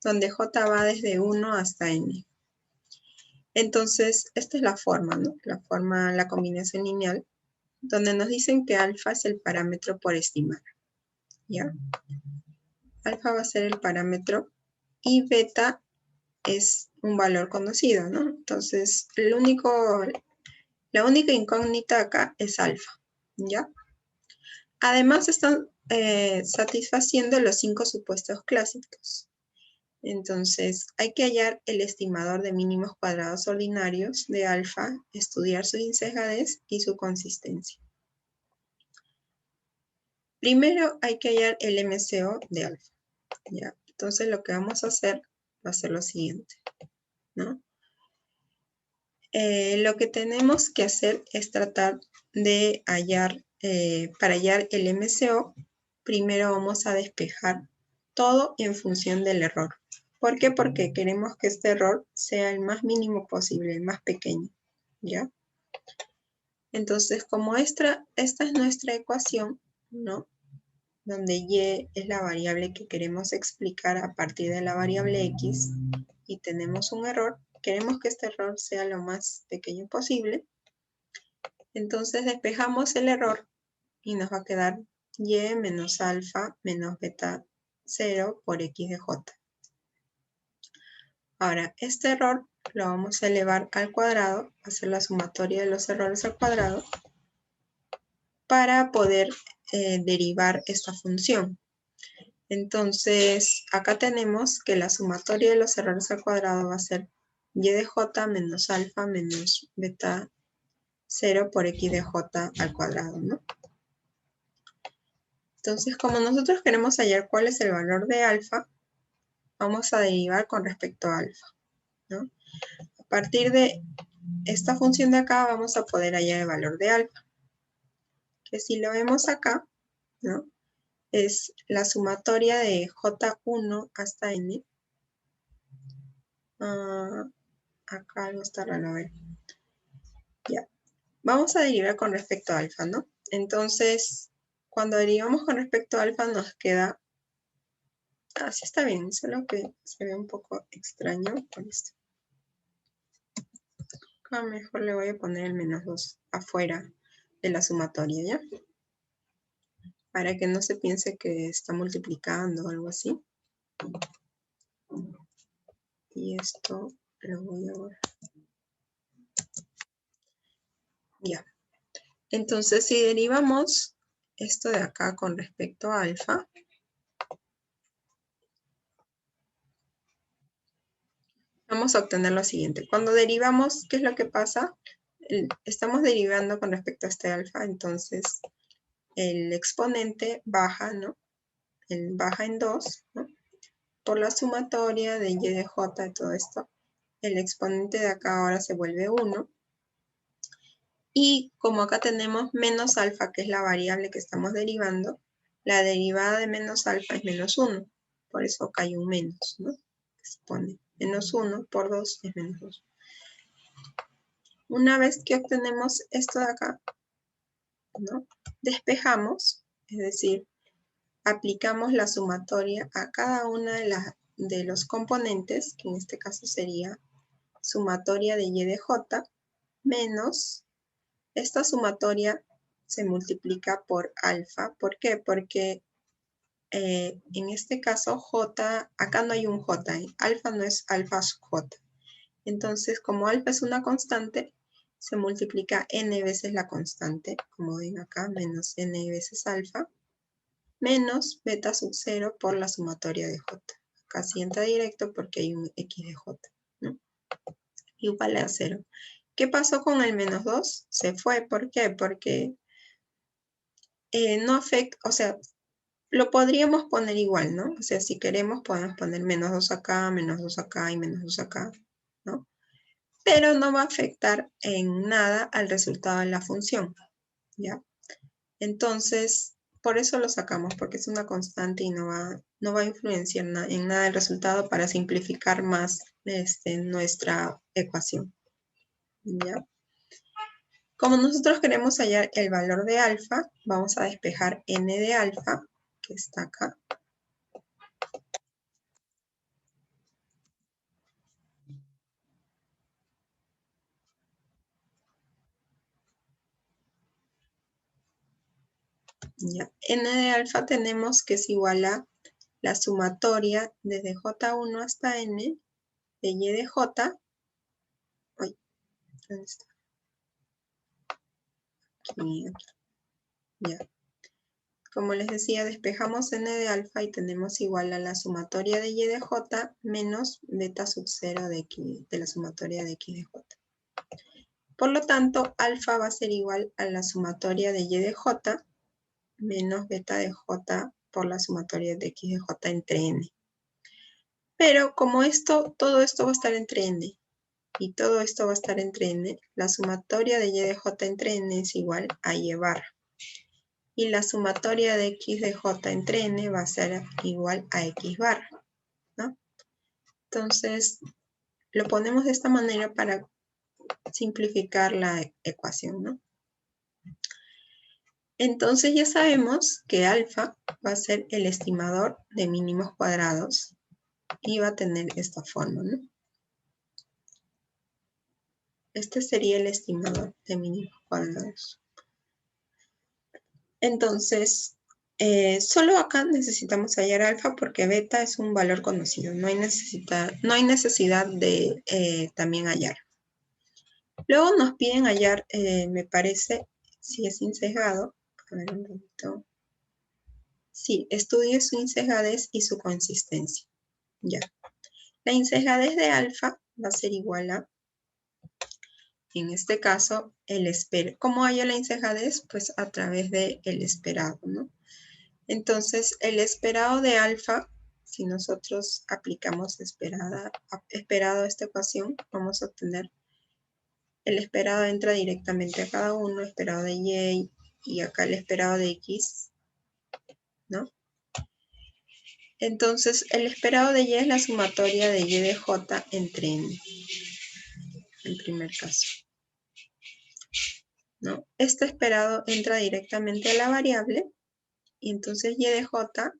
donde j va desde 1 hasta n. Entonces, esta es la forma, ¿no? La combinación lineal, donde nos dicen que alfa es el parámetro por estimar, ¿ya? Alfa va a ser el parámetro y beta es un valor conocido, ¿no? Entonces, la única incógnita acá es alfa, ¿ya? Además, están satisfaciendo los 5 supuestos clásicos. Entonces, hay que hallar el estimador de mínimos cuadrados ordinarios de alfa, estudiar su insejadez y su consistencia. Primero hay que hallar el MCO de alfa, ¿ya? Entonces, lo que vamos a hacer va a ser lo siguiente, ¿no? Lo que tenemos que hacer es tratar de hallar, para hallar el MCO, primero vamos a despejar todo en función del error. ¿Por qué? Porque queremos que este error sea el más mínimo posible, el más pequeño, ¿ya? Entonces, como esta es nuestra ecuación, ¿no? Donde y es la variable que queremos explicar a partir de la variable x y tenemos un error, queremos que este error sea lo más pequeño posible. Entonces despejamos el error y nos va a quedar y menos alfa menos beta 0 por x de j. Ahora, este error lo vamos a elevar al cuadrado, hacer la sumatoria de los errores al cuadrado, para poder derivar esta función. Entonces, acá tenemos que la sumatoria de los errores al cuadrado va a ser y de j menos alfa menos beta 0 por x de j al cuadrado, ¿no? Entonces, como nosotros queremos hallar cuál es el valor de alfa, vamos a derivar con respecto a alfa, ¿no? A partir de esta función de acá vamos a poder hallar el valor de alfa, que si lo vemos acá, ¿no? Es la sumatoria de j1 hasta n. Acá algo está raro, a ver. Ya. Vamos a derivar con respecto a alfa, ¿no? Entonces, cuando derivamos con respecto a alfa nos queda... sí está bien, solo que se ve un poco extraño con esto. Acá mejor le voy a poner el menos 2 afuera de la sumatoria, ¿ya? Para que no se piense que está multiplicando o algo así. Y esto lo voy a borrar. Ya. Entonces, si derivamos esto de acá con respecto a alfa, vamos a obtener lo siguiente. Cuando derivamos, ¿qué es lo que pasa? Estamos derivando con respecto a este alfa, entonces el exponente baja, ¿no? Baja en 2, ¿no? Por la sumatoria de y de j y todo esto. El exponente de acá ahora se vuelve 1. Y como acá tenemos menos alfa, que es la variable que estamos derivando, la derivada de menos alfa es menos 1. Por eso acá hay un menos, ¿no? Se pone menos 1 por 2 es menos 2. Una vez que obtenemos esto de acá, ¿no? Despejamos, es decir, aplicamos la sumatoria a cada una de los componentes, que en este caso sería sumatoria de y de j, menos esta sumatoria se multiplica por alfa. ¿Por qué? Porque en este caso j, acá no hay un j, alfa no es alfa j. Entonces, como alfa es una constante, se multiplica n veces la constante, como ven acá, menos n veces alfa, menos beta sub 0 por la sumatoria de j. Acá sí entra directo porque hay un x de j, ¿no? Igual a 0. ¿Qué pasó con el menos 2? Se fue. ¿Por qué? Porque no afecta, o sea, lo podríamos poner igual, ¿no? O sea, si queremos podemos poner menos 2 acá, menos 2 acá y menos 2 acá, ¿no? Pero no va a afectar en nada al resultado de la función, ¿ya? Entonces, por eso lo sacamos, porque es una constante y no va a influenciar en nada el resultado para simplificar más nuestra ecuación, ¿ya? Como nosotros queremos hallar el valor de alfa, vamos a despejar n de alfa, que está acá. Ya. N de alfa tenemos que es igual a la sumatoria desde J1 hasta N de Y de J. Uy, ¿dónde está? Aquí. Ya. Como les decía, despejamos N de alfa y tenemos igual a la sumatoria de Y de J menos beta sub 0 de X, de la sumatoria de X de J. Por lo tanto, alfa va a ser igual a la sumatoria de Y de J menos beta de J por la sumatoria de X de J entre N. Pero como todo esto va a estar entre N y todo esto va a estar entre N, la sumatoria de Y de J entre N es igual a Y barra. Y la sumatoria de X de J entre N va a ser igual a X barra, ¿no? Entonces, lo ponemos de esta manera para simplificar la ecuación, ¿no? Entonces ya sabemos que alfa va a ser el estimador de mínimos cuadrados y va a tener esta forma, ¿no? Este sería el estimador de mínimos cuadrados. Entonces, solo acá necesitamos hallar alfa porque beta es un valor conocido. No hay necesidad de también hallar. Luego nos piden hallar, me parece, si es insesgado. A ver un poquito. Sí, estudie su insesgadez y su consistencia. Ya. La insesgadez de alfa va a ser igual a, en este caso, el esperado. ¿Cómo hallo la insesgadez? Pues a través del esperado, ¿no? Entonces, el esperado de alfa, si nosotros aplicamos esperado a esta ecuación, vamos a obtener el esperado entra directamente a cada uno, esperado de y acá el esperado de x, ¿no? Entonces, el esperado de y es la sumatoria de y de j entre n, en primer caso, ¿no? Este esperado entra directamente a la variable, y entonces y de j,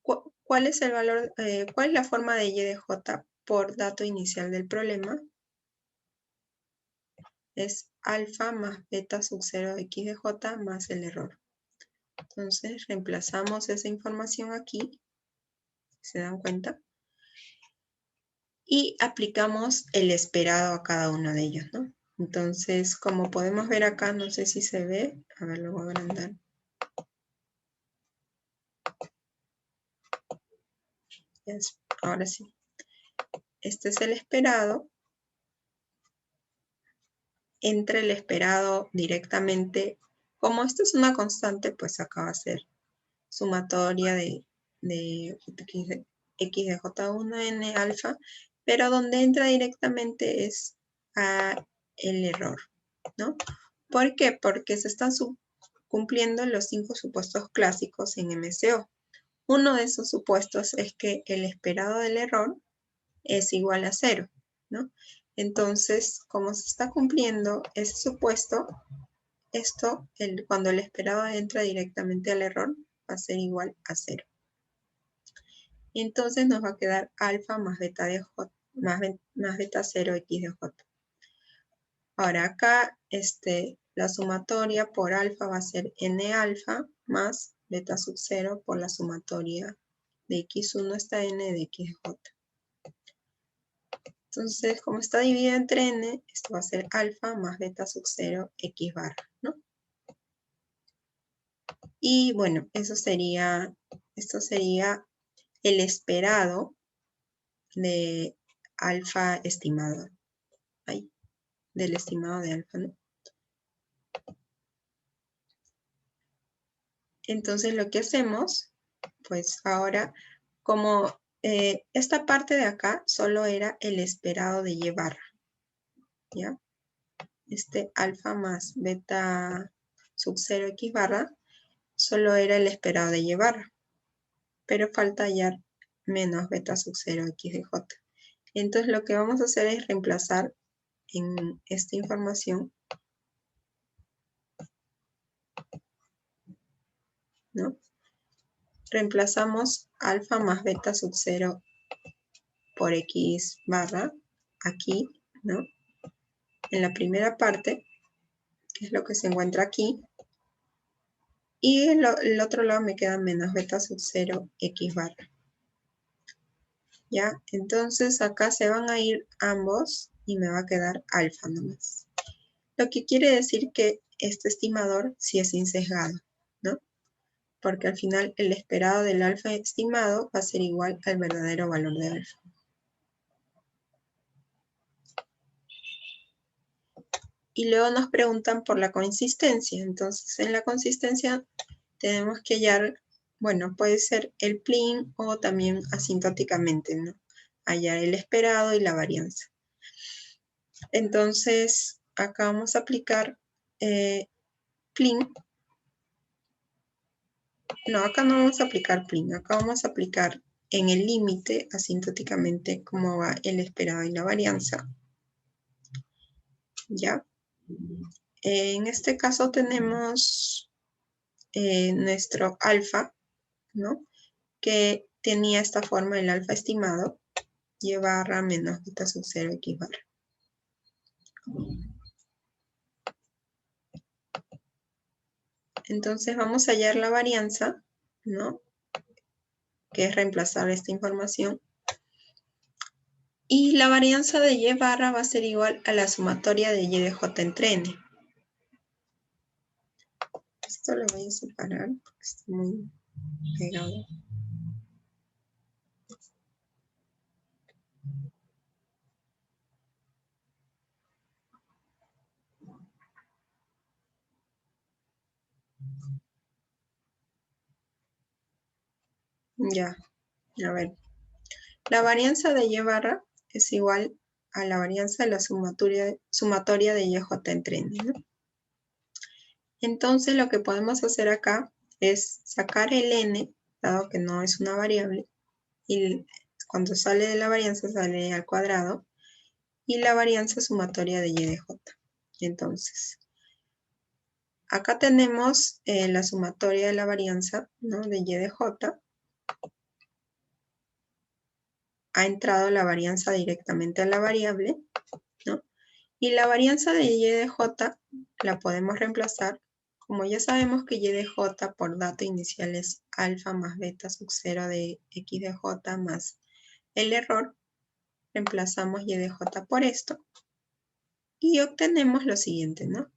¿cuál es el valor, cuál es la forma de y de j por dato inicial del problema? Es alfa más beta sub 0 de x de j más el error. Entonces, reemplazamos esa información aquí, ¿se dan cuenta? y aplicamos el esperado a cada uno de ellos, ¿no? Entonces, como podemos ver acá, no sé si se ve, a ver, lo voy a agrandar. Ahora sí. Este es el esperado. Entre el esperado directamente, como esto es una constante, pues acá va a ser sumatoria de x de j1 n alfa, pero donde entra directamente es a el error, ¿no? ¿Por qué? Porque se están cumpliendo los 5 supuestos clásicos en MCO. Uno de esos supuestos es que el esperado del error es igual a 0, ¿no? Entonces, como se está cumpliendo ese supuesto, cuando el esperado entra directamente al error, va a ser igual a 0. Y entonces nos va a quedar alfa más beta de j, más beta 0 x de j. Ahora acá, la sumatoria por alfa va a ser n alfa más beta sub 0 por la sumatoria de x1 hasta n de x de j. Entonces, como está dividido entre n, esto va a ser alfa más beta sub 0 x barra, ¿no? Y bueno, esto sería el esperado de alfa estimado. Ahí, del estimado de alfa, ¿no? Entonces lo que hacemos, pues ahora, como esta parte de acá solo era el esperado de y barra, ¿ya? Este alfa más beta sub 0 x barra solo era el esperado de y barra, pero falta hallar menos beta sub 0 x de j. Entonces lo que vamos a hacer es reemplazar en esta información, ¿no? Reemplazamos alfa más beta sub 0 por x barra aquí, ¿no? En la primera parte, que es lo que se encuentra aquí, y el otro lado me queda menos beta sub 0 x barra. ¿Ya? Entonces acá se van a ir ambos y me va a quedar alfa nomás. Lo que quiere decir que este estimador sí es insesgado, ¿no? Porque al final el esperado del alfa estimado va a ser igual al verdadero valor de alfa. Y luego nos preguntan por la consistencia. Entonces en la consistencia tenemos que hallar, bueno, puede ser el plin o también asintóticamente, ¿no? Hallar el esperado y la varianza. Entonces acá vamos a aplicar plin. No, acá no vamos a aplicar plin, acá vamos a aplicar en el límite asintóticamente cómo va el esperado y la varianza. ¿Ya? En este caso tenemos nuestro alfa, ¿no? Que tenía esta forma, el alfa estimado, y barra menos beta sub 0 x barra. Entonces vamos a hallar la varianza, ¿no? Que es reemplazar esta información. Y la varianza de y barra va a ser igual a la sumatoria de y de j entre n. Esto lo voy a separar porque está muy pegado. Ya, a ver. La varianza de y barra es igual a la varianza de la sumatoria de yj entre n, ¿no? Entonces lo que podemos hacer acá es sacar el n, dado que no es una variable, y cuando sale de la varianza sale al cuadrado, y la varianza sumatoria de y de j. Entonces, acá tenemos la sumatoria de la varianza, ¿no? De y de j. Ha entrado la varianza directamente a la variable, ¿no? Y la varianza de y de j la podemos reemplazar, como ya sabemos que y de j por dato inicial es alfa más beta sub 0 de x de j más el error, reemplazamos y de j por esto y obtenemos lo siguiente, ¿no?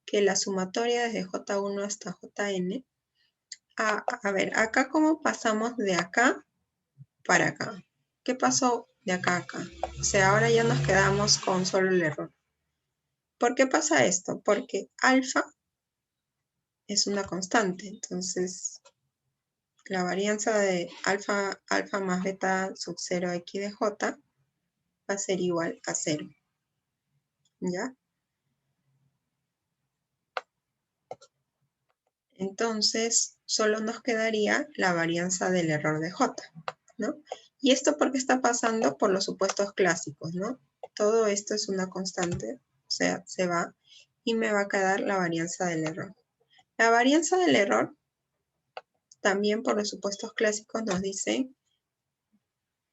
Que la sumatoria desde j1 hasta jn, a ver, acá cómo pasamos de acá para acá. ¿Qué pasó de acá a acá? O sea, ahora ya nos quedamos con solo el error. ¿Por qué pasa esto? Porque alfa es una constante, entonces la varianza de alfa más beta sub 0 x de j va a ser igual a 0, ¿ya? Entonces, solo nos quedaría la varianza del error de j, ¿no? ¿Y esto por qué está pasando? Por los supuestos clásicos, ¿no? Todo esto es una constante, o sea, se va, y me va a quedar la varianza del error. La varianza del error, también por los supuestos clásicos, nos dice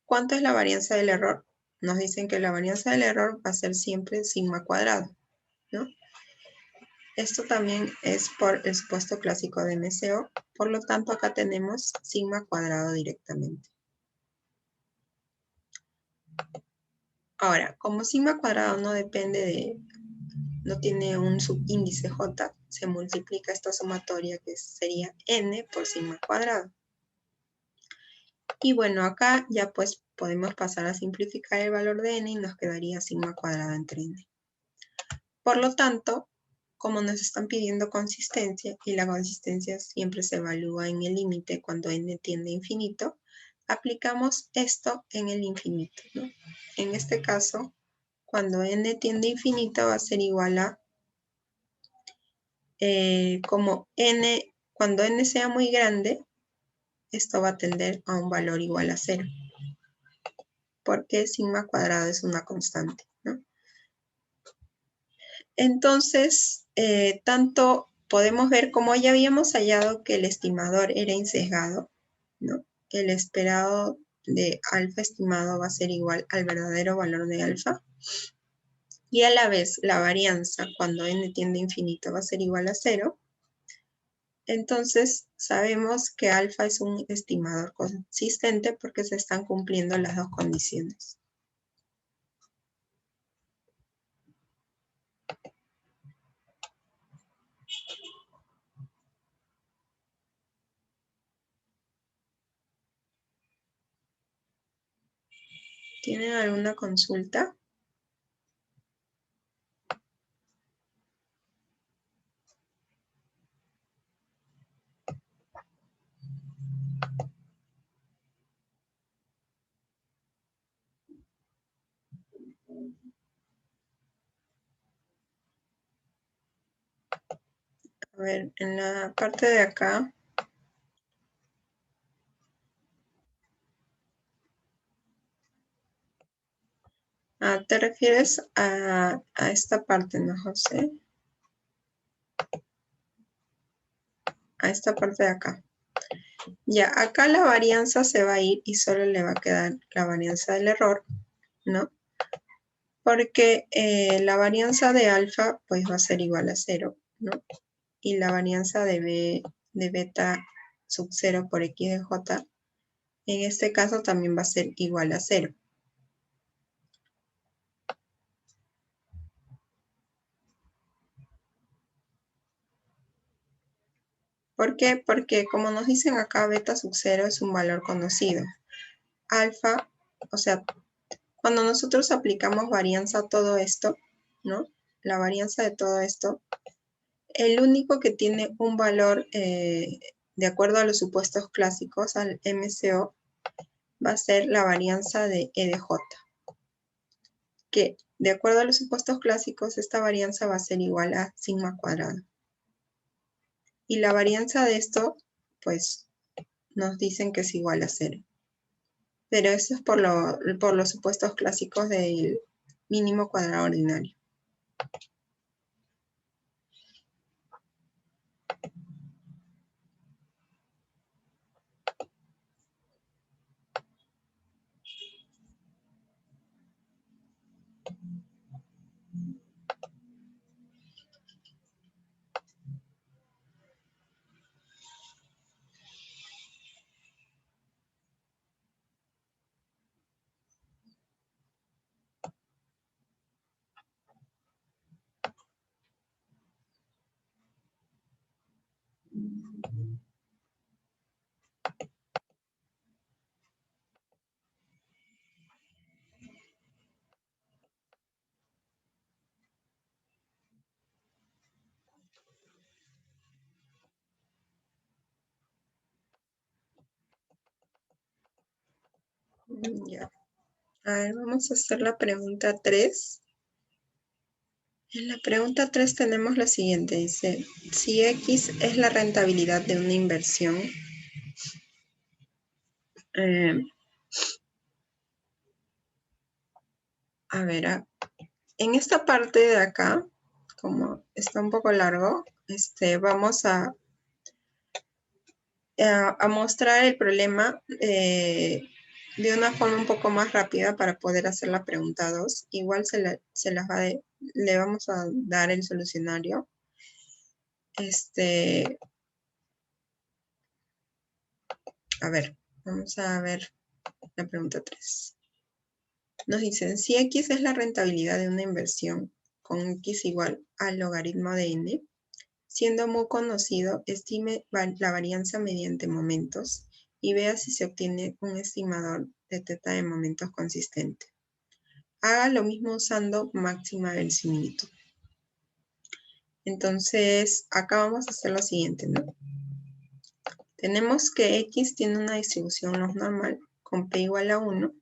¿cuánto es la varianza del error? Nos dicen que la varianza del error va a ser siempre sigma cuadrado, ¿no? Esto también es por el supuesto clásico de MCO, por lo tanto acá tenemos sigma cuadrado directamente. Ahora, como sigma cuadrado no depende de, no tiene un subíndice j, se multiplica esta sumatoria que sería n por sigma cuadrado. Y bueno, acá ya pues podemos pasar a simplificar el valor de n y nos quedaría sigma cuadrado entre n. Por lo tanto, como nos están pidiendo consistencia, y la consistencia siempre se evalúa en el límite cuando n tiende a infinito, aplicamos esto en el infinito, ¿no? En este caso, cuando n tiende a infinito va a ser igual a, cuando n sea muy grande, esto va a tender a un valor igual a 0, porque sigma cuadrado es una constante, ¿no? Entonces, tanto podemos ver como ya habíamos hallado que el estimador era insesgado, ¿no? El esperado de alfa estimado va a ser igual al verdadero valor de alfa. Y a la vez la varianza cuando n tiende a infinito va a ser igual a 0. Entonces sabemos que alfa es un estimador consistente porque se están cumpliendo las dos condiciones. ¿Tienen alguna consulta? A ver, en la parte de acá, ¿te refieres a esta parte, no, José? A esta parte de acá. Ya, acá la varianza se va a ir y solo le va a quedar la varianza del error, ¿no? Porque la varianza de alfa pues va a ser igual a 0, ¿no? Y la varianza de beta sub 0 por x de j, en este caso también va a ser igual a 0. ¿Por qué? Porque como nos dicen acá, beta sub 0 es un valor conocido. Alfa, o sea, cuando nosotros aplicamos varianza a todo esto, ¿no? La varianza de todo esto, el único que tiene un valor de acuerdo a los supuestos clásicos, al MCO, va a ser la varianza de E de J. Que de acuerdo a los supuestos clásicos, esta varianza va a ser igual a sigma cuadrado. Y la varianza de esto, pues, nos dicen que es igual a 0. Pero eso es por los supuestos clásicos del mínimo cuadrado ordinario. Ya. A ver, vamos a hacer la pregunta 3. En la pregunta 3 tenemos lo siguiente. Dice, si X es la rentabilidad de una inversión, a ver, en esta parte de acá, como está un poco largo, vamos a mostrar el problema de una forma un poco más rápida para poder hacer la pregunta 2. Igual le vamos a dar el solucionario. A ver, vamos a ver la pregunta 3. Nos dicen, si X es la rentabilidad de una inversión con X igual al logaritmo de N, siendo muy conocido, estime la varianza mediante momentos y vea si se obtiene un estimador de teta de momentos consistente. Haga lo mismo usando máxima verosimilitud. Entonces, acá vamos a hacer lo siguiente, ¿no? Tenemos que X tiene una distribución log normal con P igual a 1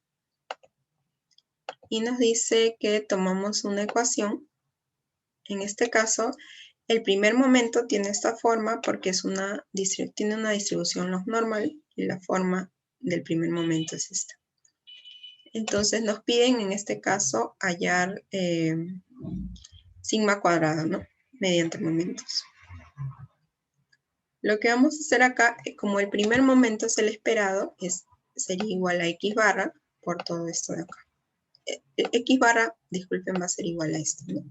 y nos dice que tomamos una ecuación. En este caso, el primer momento tiene esta forma porque tiene una distribución log normal y la forma del primer momento es esta. Entonces nos piden en este caso hallar sigma cuadrada, ¿no? Mediante momentos. Lo que vamos a hacer acá, como el primer momento es el esperado, sería igual a X barra por todo esto de acá. X barra, disculpen, va a ser igual a esto, ¿no?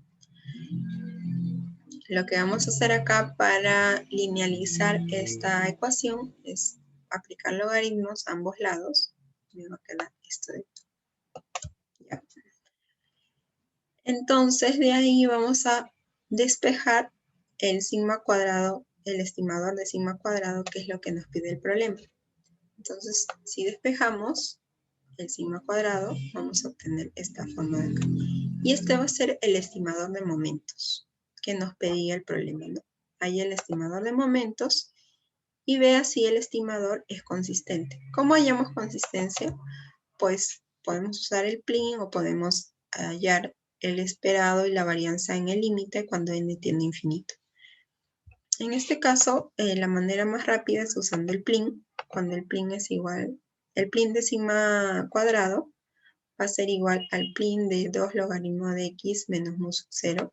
Lo que vamos a hacer acá para linealizar esta ecuación es aplicar logaritmos a ambos lados. Me va a quedar esto de aquí. Ya. Entonces de ahí vamos a despejar el sigma cuadrado, el estimador de sigma cuadrado, que es lo que nos pide el problema. Entonces, si despejamos el sigma cuadrado, vamos a obtener esta forma de acá. Y este va a ser el estimador de momentos que nos pedía el problema, ¿no? Ahí el estimador de momentos y vea si el estimador es consistente. ¿Cómo hallamos consistencia? Pues podemos usar el plin o podemos hallar el esperado y la varianza en el límite cuando n tiende a infinito. En este caso, la manera más rápida es usando el plin. Cuando el plin es igual, el plin de sigma cuadrado va a ser igual al plin de 2 logaritmo de x menos mu sub 0.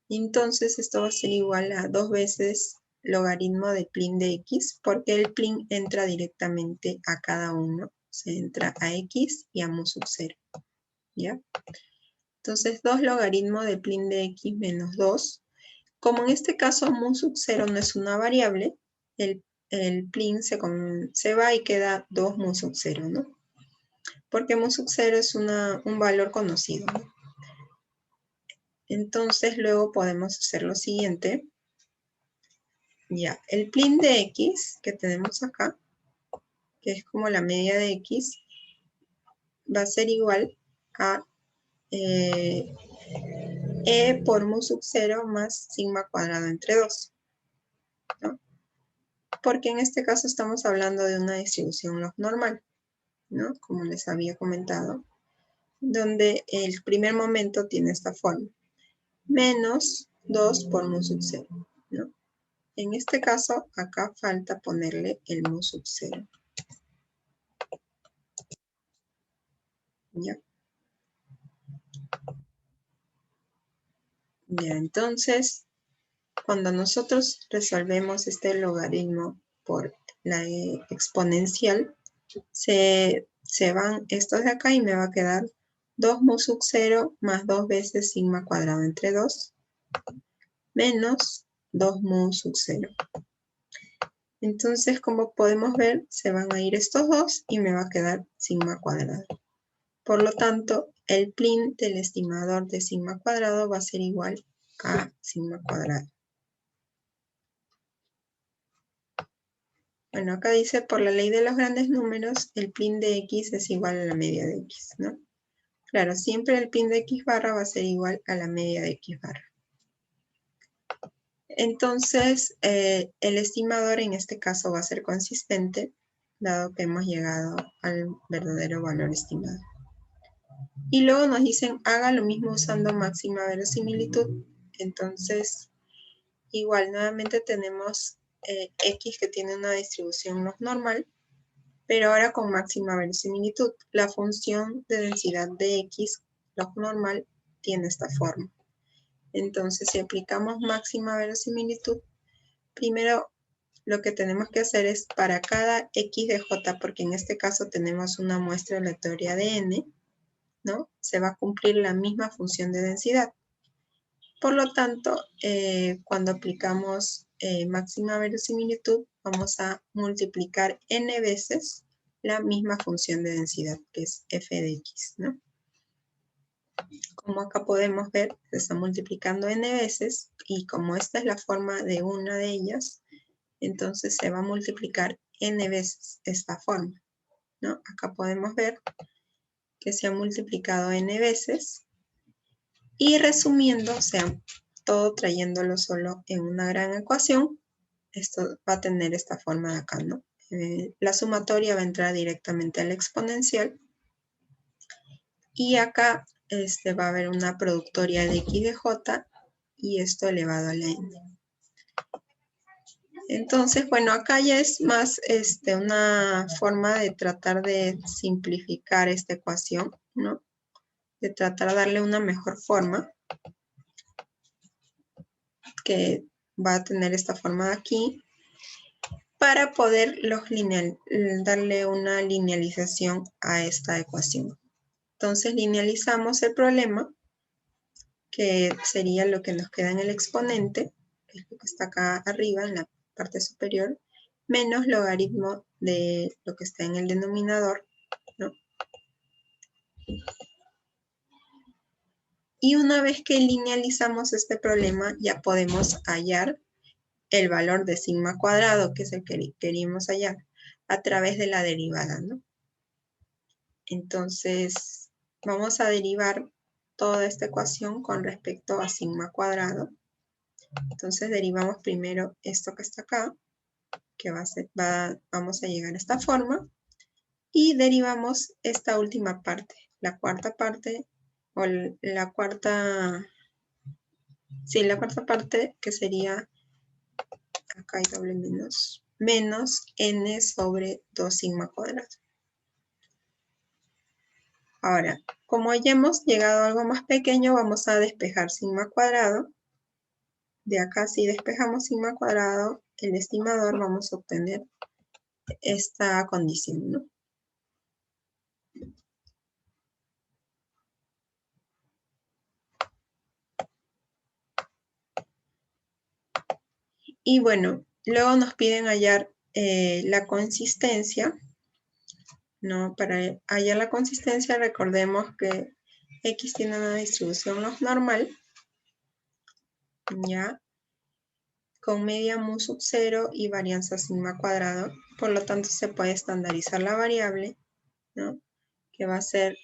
Y entonces esto va a ser igual a 2 veces logaritmo de plin de x, porque el plin entra directamente a cada uno. Se entra a x y a mu sub 0. ¿Ya? Entonces 2 logaritmo de plin de x menos 2. Como en este caso mu sub 0 no es una variable, el plin se va y queda 2 mu sub 0, ¿no? Porque mu sub 0 es un valor conocido, ¿no? Entonces luego podemos hacer lo siguiente. Ya, el plin de x que tenemos acá, que es como la media de x, va a ser igual a e por mu sub 0 más sigma cuadrado entre 2, ¿no? Porque en este caso estamos hablando de una distribución log normal, ¿no? Como les había comentado, donde el primer momento tiene esta forma, menos 2 por mu sub 0, ¿no? En este caso, acá falta ponerle el mu sub 0. ¿Ya? Ya, entonces, cuando nosotros resolvemos este logaritmo por la exponencial, se van estos de acá y me va a quedar 2 mu sub 0 más 2 veces sigma cuadrado entre 2 menos 2 mu sub 0. Entonces, como podemos ver, se van a ir estos dos y me va a quedar sigma cuadrado. Por lo tanto, el plin del estimador de sigma cuadrado va a ser igual a sigma cuadrado. Bueno, acá dice, por la ley de los grandes números, el plin de x es igual a la media de x, ¿no? Claro, siempre el plin de x barra va a ser igual a la media de x barra. Entonces, el estimador en este caso va a ser consistente dado que hemos llegado al verdadero valor estimado. Y luego nos dicen, haga lo mismo usando máxima verosimilitud. Entonces, igual, nuevamente tenemos X que tiene una distribución log normal, pero ahora con máxima verosimilitud. La función de densidad de X log normal tiene esta forma. Entonces, si aplicamos máxima verosimilitud, primero lo que tenemos que hacer es para cada X de J, porque en este caso tenemos una muestra aleatoria de N, ¿no? Se va a cumplir la misma función de densidad. Por lo tanto, cuando aplicamos máxima verosimilitud, vamos a multiplicar n veces la misma función de densidad, que es f de x, ¿no? Como acá podemos ver, se está multiplicando n veces, y como esta es la forma de una de ellas, entonces se va a multiplicar n veces esta forma, ¿no? Acá podemos ver que se ha multiplicado n veces, y resumiendo, o sea, todo trayéndolo solo en una gran ecuación, esto va a tener esta forma de acá, ¿no? La sumatoria va a entrar directamente al exponencial, y acá va a haber una productoria de x de j, y esto elevado a la n. Entonces, bueno, acá ya es más una forma de tratar de simplificar esta ecuación, ¿no? De tratar de darle una mejor forma, que va a tener esta forma de aquí, para poder darle una linealización a esta ecuación. Entonces linealizamos el problema, que sería lo que nos queda en el exponente, que es lo que está acá arriba en la parte superior, menos logaritmo de lo que está en el denominador, ¿no? Y una vez que linealizamos este problema, ya podemos hallar el valor de sigma cuadrado, que es el que queríamos hallar, a través de la derivada, ¿no? Entonces, vamos a derivar toda esta ecuación con respecto a sigma cuadrado. Entonces, derivamos primero esto que está acá, que vamos a llegar a esta forma, y derivamos esta última parte, la cuarta parte, o la cuarta parte, que sería, acá hay doble menos n sobre 2 sigma cuadrado. Ahora, como ya hemos llegado a algo más pequeño, vamos a despejar sigma cuadrado. De acá, si despejamos sigma cuadrado, el estimador, vamos a obtener esta condición, ¿no? Y bueno, luego nos piden hallar la consistencia, ¿no? Para hallar la consistencia, recordemos que X tiene una distribución log normal, ¿ya? Con media mu sub 0 y varianza sigma cuadrado. Por lo tanto, se puede estandarizar la variable, ¿no? Que va a ser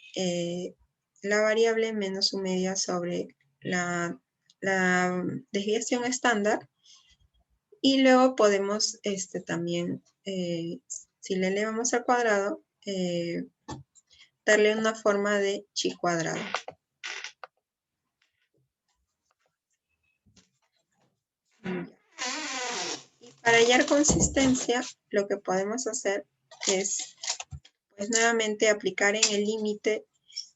la variable menos su media sobre la desviación estándar. Y luego podemos también, si le elevamos al cuadrado, darle una forma de chi cuadrado. Y para hallar consistencia, lo que podemos hacer es, pues nuevamente, aplicar en el límite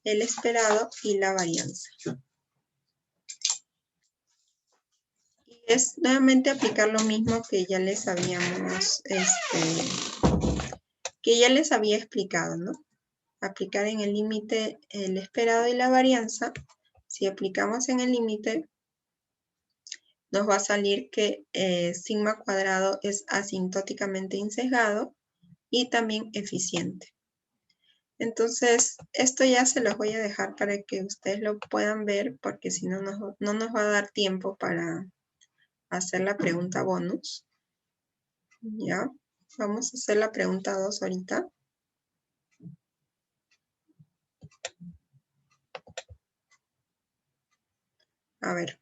el esperado y la varianza. Y es nuevamente aplicar lo mismo que ya les habíamos, que ya les había explicado, ¿no? Aplicar en el límite el esperado y la varianza. Si aplicamos en el límite, nos va a salir que sigma cuadrado es asintóticamente insesgado y también eficiente. Entonces, esto ya se los voy a dejar para que ustedes lo puedan ver, porque si no, no nos va a dar tiempo para hacer la pregunta bonus. ¿Ya? Vamos a hacer la pregunta 2 ahorita. A ver.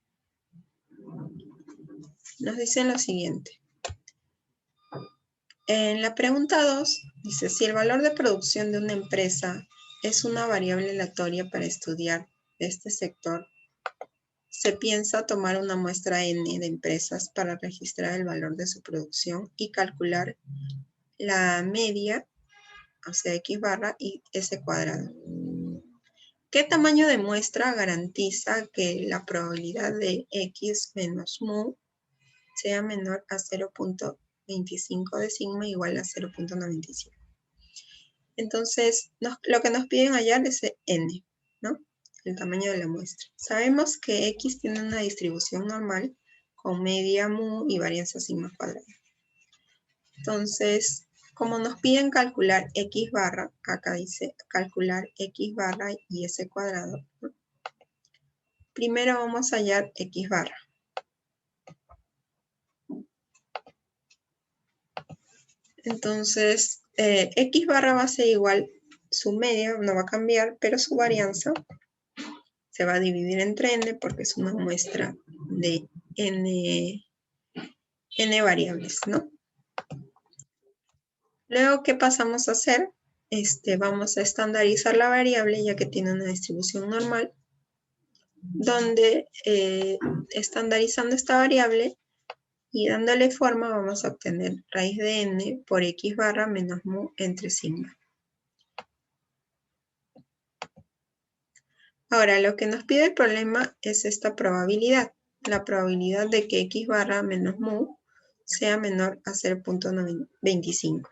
Nos dicen lo siguiente. En la pregunta 2 Dice, si el valor de producción de una empresa es una variable aleatoria para estudiar este sector, se piensa tomar una muestra N de empresas para registrar el valor de su producción y calcular la media, o sea, X barra y S cuadrado. ¿Qué tamaño de muestra garantiza que la probabilidad de X menos mu sea menor a 0.25 de sigma igual a 0.97? Entonces, lo que nos piden hallar es N, ¿no? El tamaño de la muestra. Sabemos que X tiene una distribución normal con media mu y varianza sigma cuadrada. Entonces, como nos piden calcular X barra, acá dice calcular X barra y S cuadrado, ¿no? Primero vamos a hallar X barra. Entonces, X barra va a ser igual, su media no va a cambiar, pero su varianza se va a dividir entre n porque es una muestra de n variables, ¿no? Luego, ¿qué pasamos a hacer? Vamos a estandarizar la variable ya que tiene una distribución normal, donde estandarizando esta variable y dándole forma vamos a obtener raíz de n por X barra menos mu entre sigma. Ahora, lo que nos pide el problema es esta probabilidad. La probabilidad de que X barra menos mu sea menor a 0.25.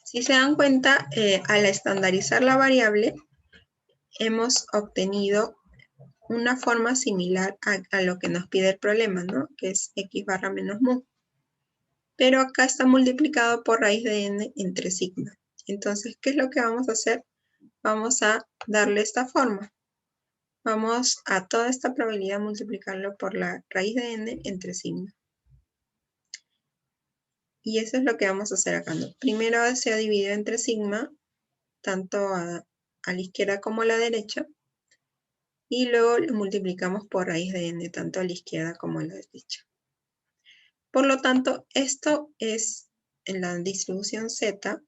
Si se dan cuenta, al estandarizar la variable, hemos obtenido una forma similar a lo que nos pide el problema, ¿no? Que es X barra menos mu. Pero acá está multiplicado por raíz de n entre sigma. Entonces, ¿qué es lo que vamos a hacer? Vamos a darle esta forma. Vamos a toda esta probabilidad multiplicarlo por la raíz de n entre sigma. Y eso es lo que vamos a hacer acá, ¿no? Primero se ha dividido entre sigma, tanto a la izquierda como a la derecha. Y luego lo multiplicamos por raíz de n, tanto a la izquierda como a la derecha. Por lo tanto, esto es en la distribución z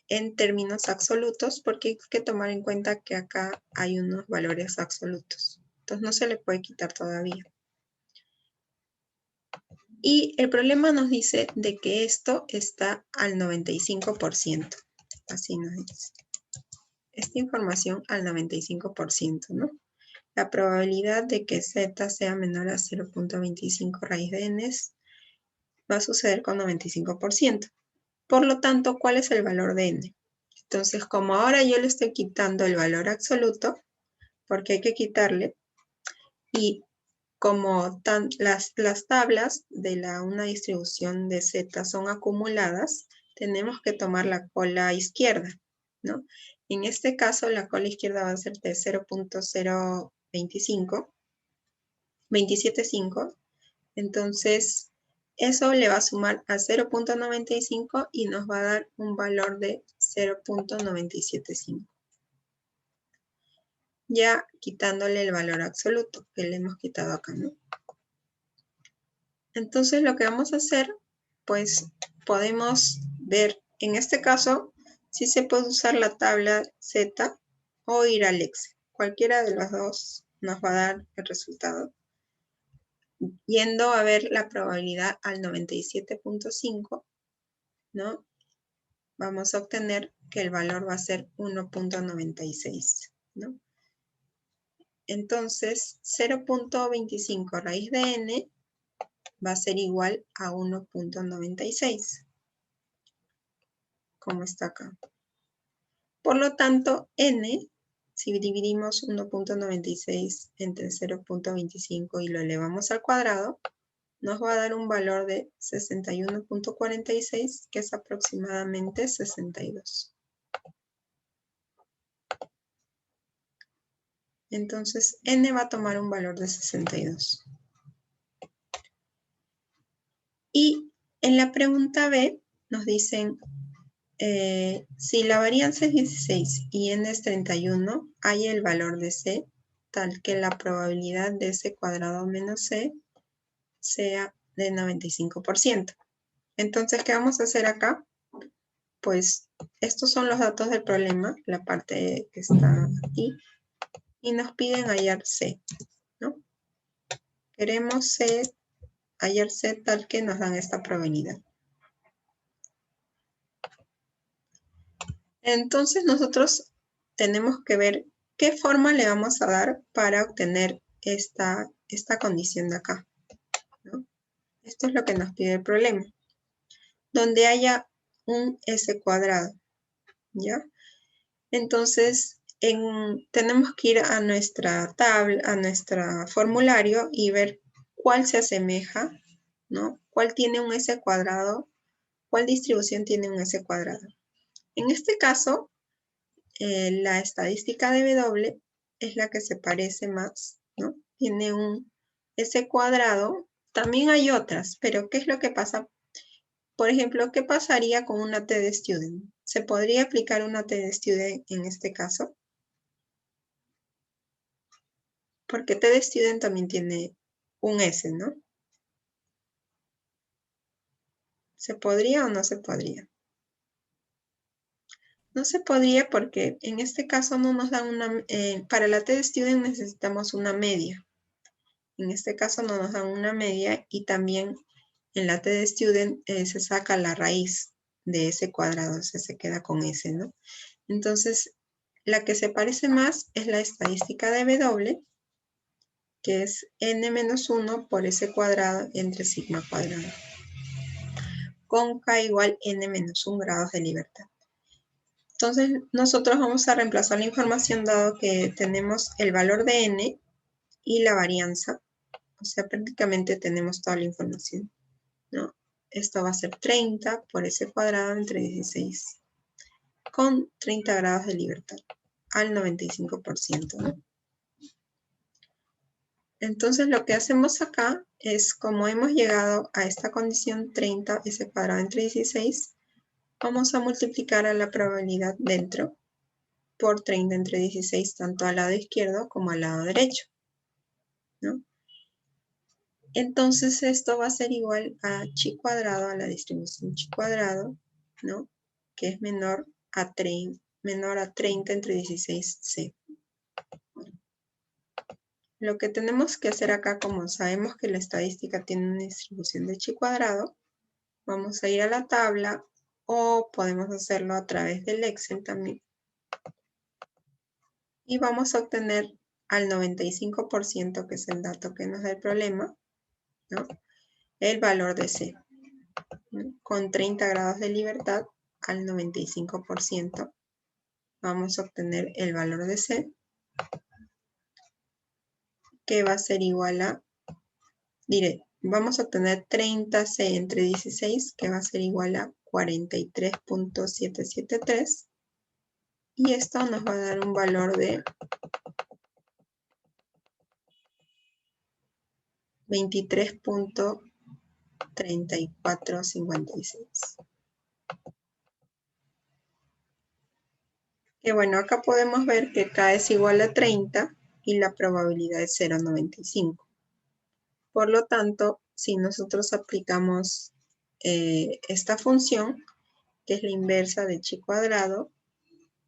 en términos absolutos, porque hay que tomar en cuenta que acá hay unos valores absolutos. Entonces no se le puede quitar todavía. Y el problema nos dice de que esto está al 95%. Así nos dice. Esta información al 95%, ¿no? La probabilidad de que z sea menor a 0.25 raíz de n va a suceder con 95%. Por lo tanto, ¿cuál es el valor de n? Entonces, como ahora yo le estoy quitando el valor absoluto, porque hay que quitarle, y como las tablas de una distribución de z son acumuladas, tenemos que tomar la cola izquierda, ¿no? En este caso, la cola izquierda va a ser de 0.025, entonces eso le va a sumar a 0.95 y nos va a dar un valor de 0.975. Ya quitándole el valor absoluto que le hemos quitado acá, ¿no? Entonces lo que vamos a hacer, pues podemos ver, en este caso, si se puede usar la tabla Z o ir al Excel. Cualquiera de los dos nos va a dar el resultado. Yendo a ver la probabilidad al 97.5, ¿no? Vamos a obtener que el valor va a ser 1.96, ¿no? Entonces, 0.25 raíz de n va a ser igual a 1.96, como está acá. Por lo tanto, n, si dividimos 1.96 entre 0.25 y lo elevamos al cuadrado, nos va a dar un valor de 61.46, que es aproximadamente 62. Entonces, n va a tomar un valor de 62. Y en la pregunta B nos dicen, si la varianza es 16 y n es 31, hay el valor de c, tal que la probabilidad de c cuadrado menos c sea de 95%. Entonces, ¿qué vamos a hacer acá? pues estos son los datos del problema, la parte que está aquí, y nos piden hallar C, ¿no? Queremos C, hallar C tal que nos dan esta probabilidad. Entonces nosotros tenemos que ver qué forma le vamos a dar para obtener esta condición de acá, ¿no? Esto es lo que nos pide el problema. Donde haya un S cuadrado, ¿ya? Entonces, tenemos que ir a nuestra tabla, a nuestro formulario y ver cuál se asemeja, ¿no? ¿Cuál tiene un S cuadrado? ¿Cuál distribución tiene un S cuadrado? En este caso, la estadística de W es la que se parece más, ¿no? Tiene un S cuadrado. También hay otras, pero ¿qué es lo que pasa? Por ejemplo, ¿qué pasaría con una TD Student? ¿Se podría aplicar una TD Student en este caso? Porque TD Student también tiene un S, ¿no? ¿Se podría o no se podría? No se podría porque en este caso no nos dan una... para la TD Student necesitamos una media. En este caso no nos dan una media y también en la TD Student se saca la raíz de ese cuadrado, o sea, se queda con ese, ¿no? Entonces, la que se parece más es la estadística de W, que es n-1 por S cuadrado entre sigma cuadrado, con K igual n-1 grados de libertad. Entonces, nosotros vamos a reemplazar la información dado que tenemos el valor de n y la varianza. O sea, prácticamente tenemos toda la información, ¿no? Esto va a ser 30 por S cuadrado entre 16, con 30 grados de libertad, al 95%, ¿no? Entonces, lo que hacemos acá es, como hemos llegado a esta condición 30 S cuadrado entre 16, vamos a multiplicar a la probabilidad dentro por 30 entre 16, tanto al lado izquierdo como al lado derecho, ¿no? Entonces esto va a ser igual a chi cuadrado, a la distribución chi cuadrado, ¿no? Que es menor a 30 entre 16c. Lo que tenemos que hacer acá, como sabemos que la estadística tiene una distribución de chi cuadrado, vamos a ir a la tabla o podemos hacerlo a través del Excel también. Y vamos a obtener al 95%, que es el dato que nos da el problema, ¿no? El valor de C, ¿no? Con 30 grados de libertad al 95%, vamos a obtener el valor de C, que va a ser igual a, vamos a obtener 30C entre 16, que va a ser igual a 43.773, y esto nos va a dar un valor de 23.3456. Que bueno, acá podemos ver que K es igual a 30 y la probabilidad es 0.95. Por lo tanto, si nosotros aplicamos esta función, que es la inversa de chi cuadrado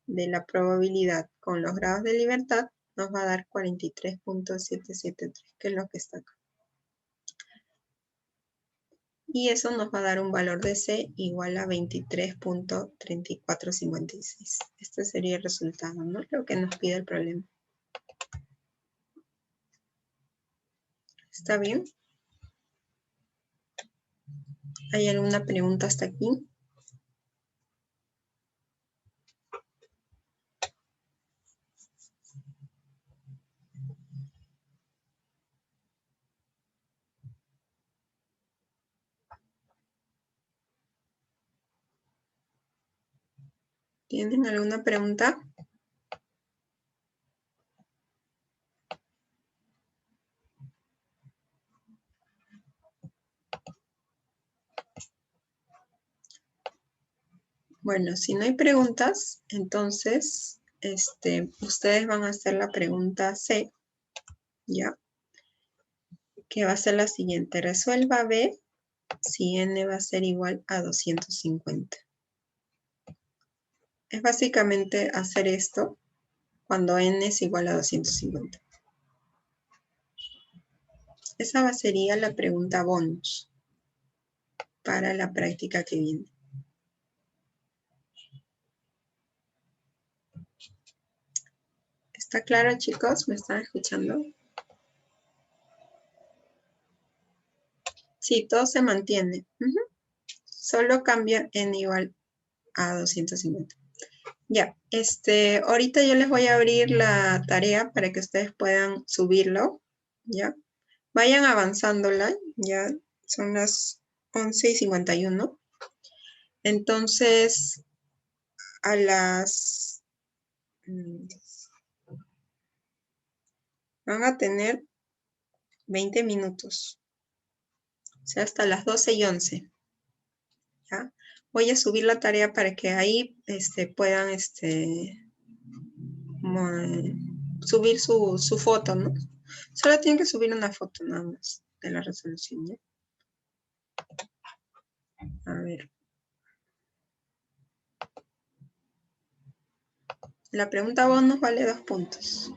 de la probabilidad con los grados de libertad, nos va a dar 43.773, que es lo que está acá. Y eso nos va a dar un valor de C igual a 23.3456. Este sería el resultado, ¿no? Lo que nos pide el problema. ¿Está bien? ¿Hay alguna pregunta hasta aquí? ¿Tienen alguna pregunta? Bueno, si no hay preguntas, entonces ustedes van a hacer la pregunta C, ¿ya? Que va a ser la siguiente. Resuelva B si n va a ser igual a 250. Es básicamente hacer esto cuando n es igual a 250. Esa sería la pregunta bonus para la práctica que viene. ¿Está claro, chicos? ¿Me están escuchando? Sí, todo se mantiene. Solo cambia n igual a 250. Ya, ahorita yo les voy a abrir la tarea para que ustedes puedan subirlo, ¿ya? Vayan avanzándola, ya son las 11:51. Entonces, a las... van a tener 20 minutos, o sea, hasta las 12:11, ¿ya? Voy a subir la tarea para que ahí puedan subir su foto, ¿no? Solo tienen que subir una foto nada más de la resolución, ¿ya? A ver. La pregunta bonus vale 2 puntos.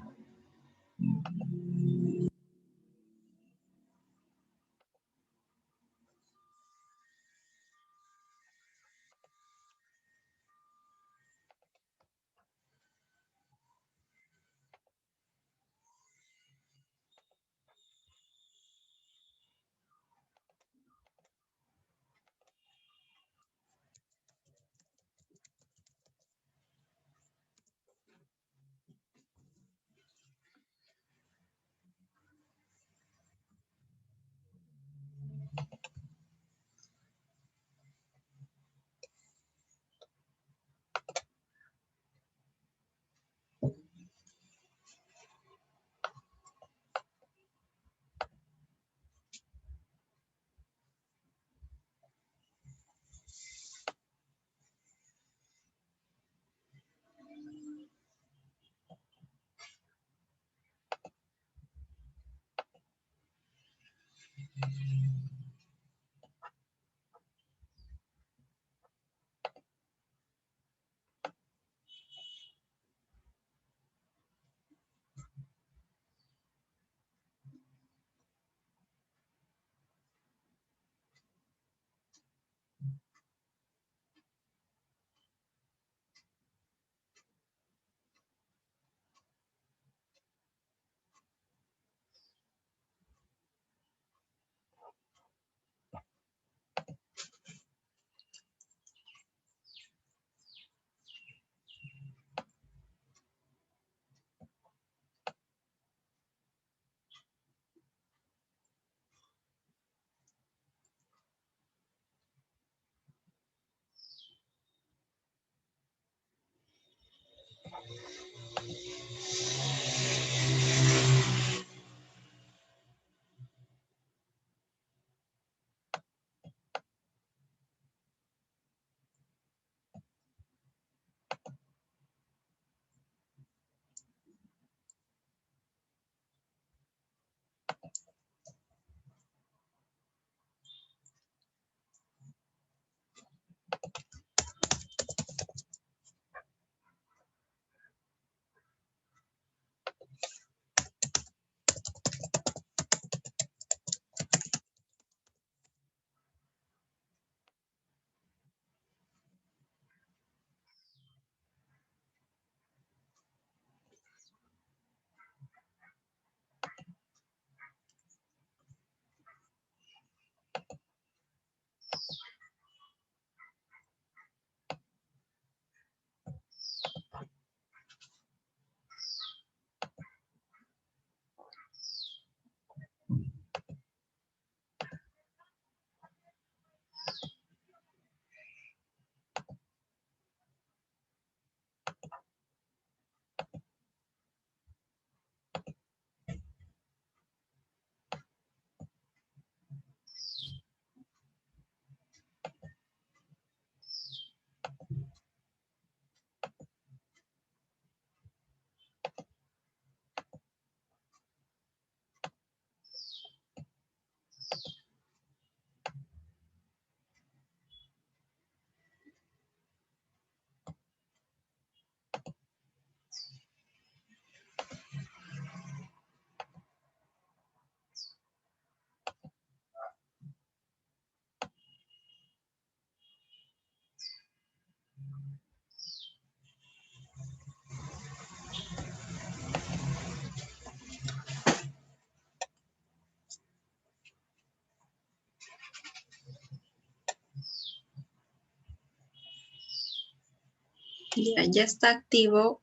Ya está activo.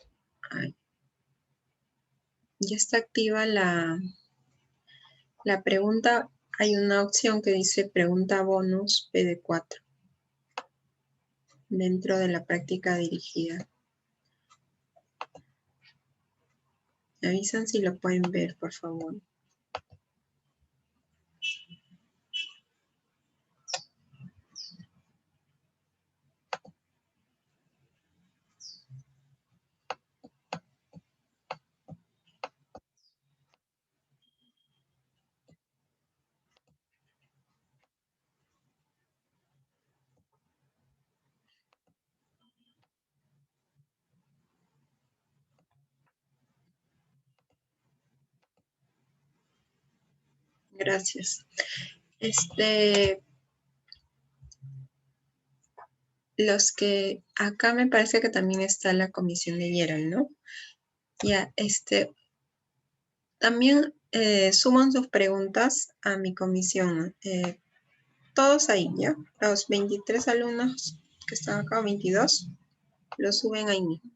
Ay, ya está activa la pregunta. Hay una opción que dice pregunta bonus PD4 dentro de la práctica dirigida. Me avisan si lo pueden ver, por favor. Gracias. Los que acá me parece que también está la comisión de Gerald, ¿no? Ya, también suman sus preguntas a mi comisión. Todos ahí, ¿ya? Los 23 alumnos que están acá, 22, los suben ahí mismo.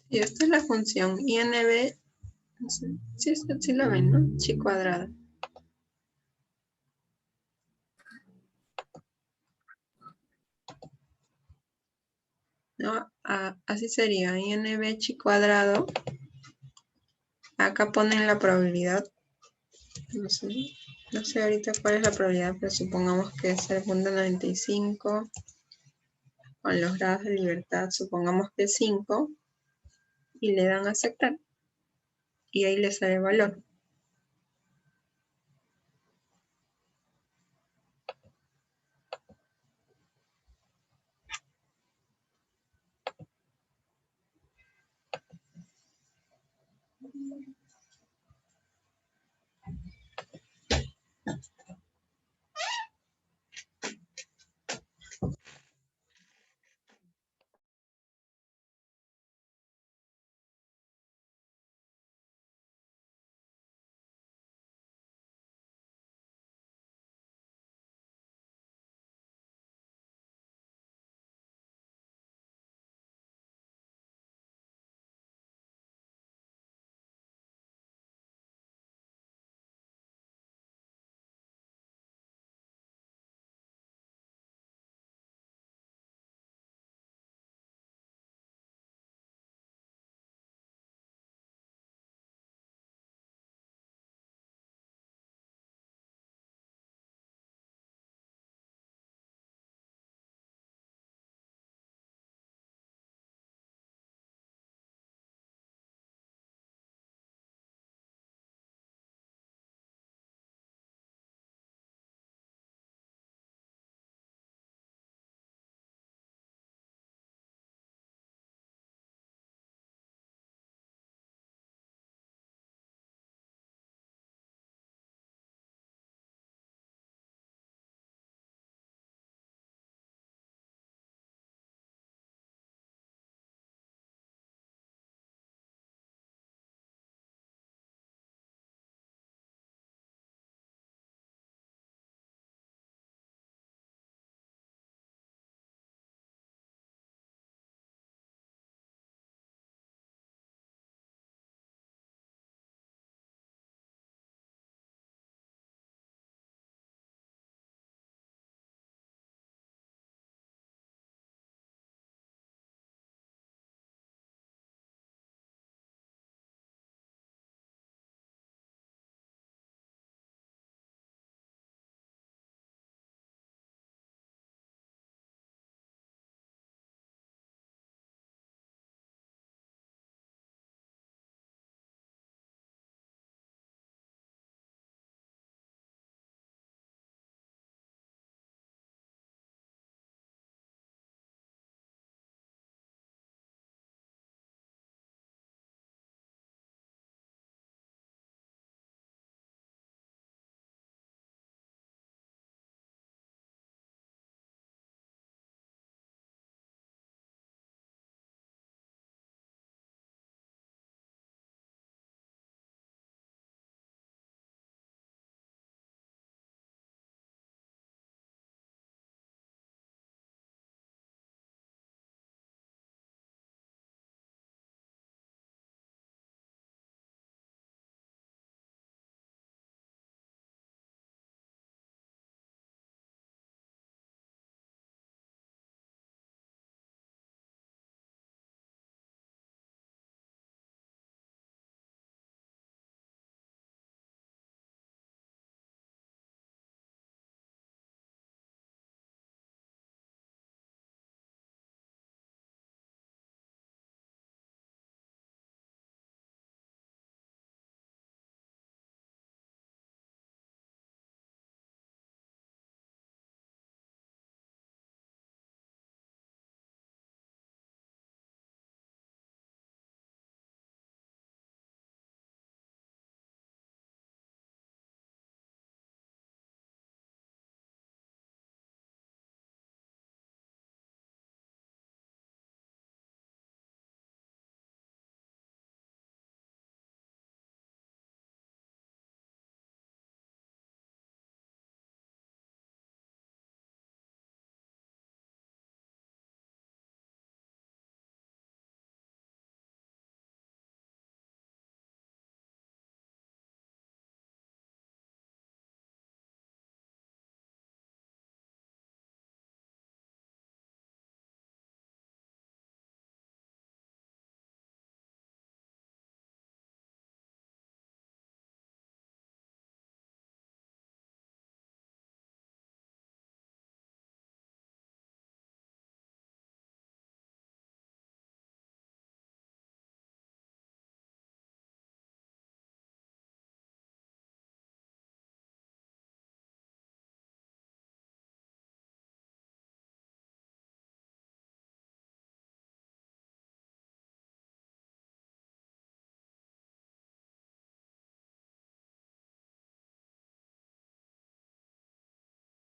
Y esta es la función INB, no sé, sí la ven, ¿no? Chi cuadrado. ¿No? Así sería, INB chi cuadrado. Acá ponen la probabilidad, no sé ahorita cuál es la probabilidad, pero supongamos que es el 0.95. Con los grados de libertad, supongamos que es 5, y le dan a aceptar. Y ahí le sale el valor.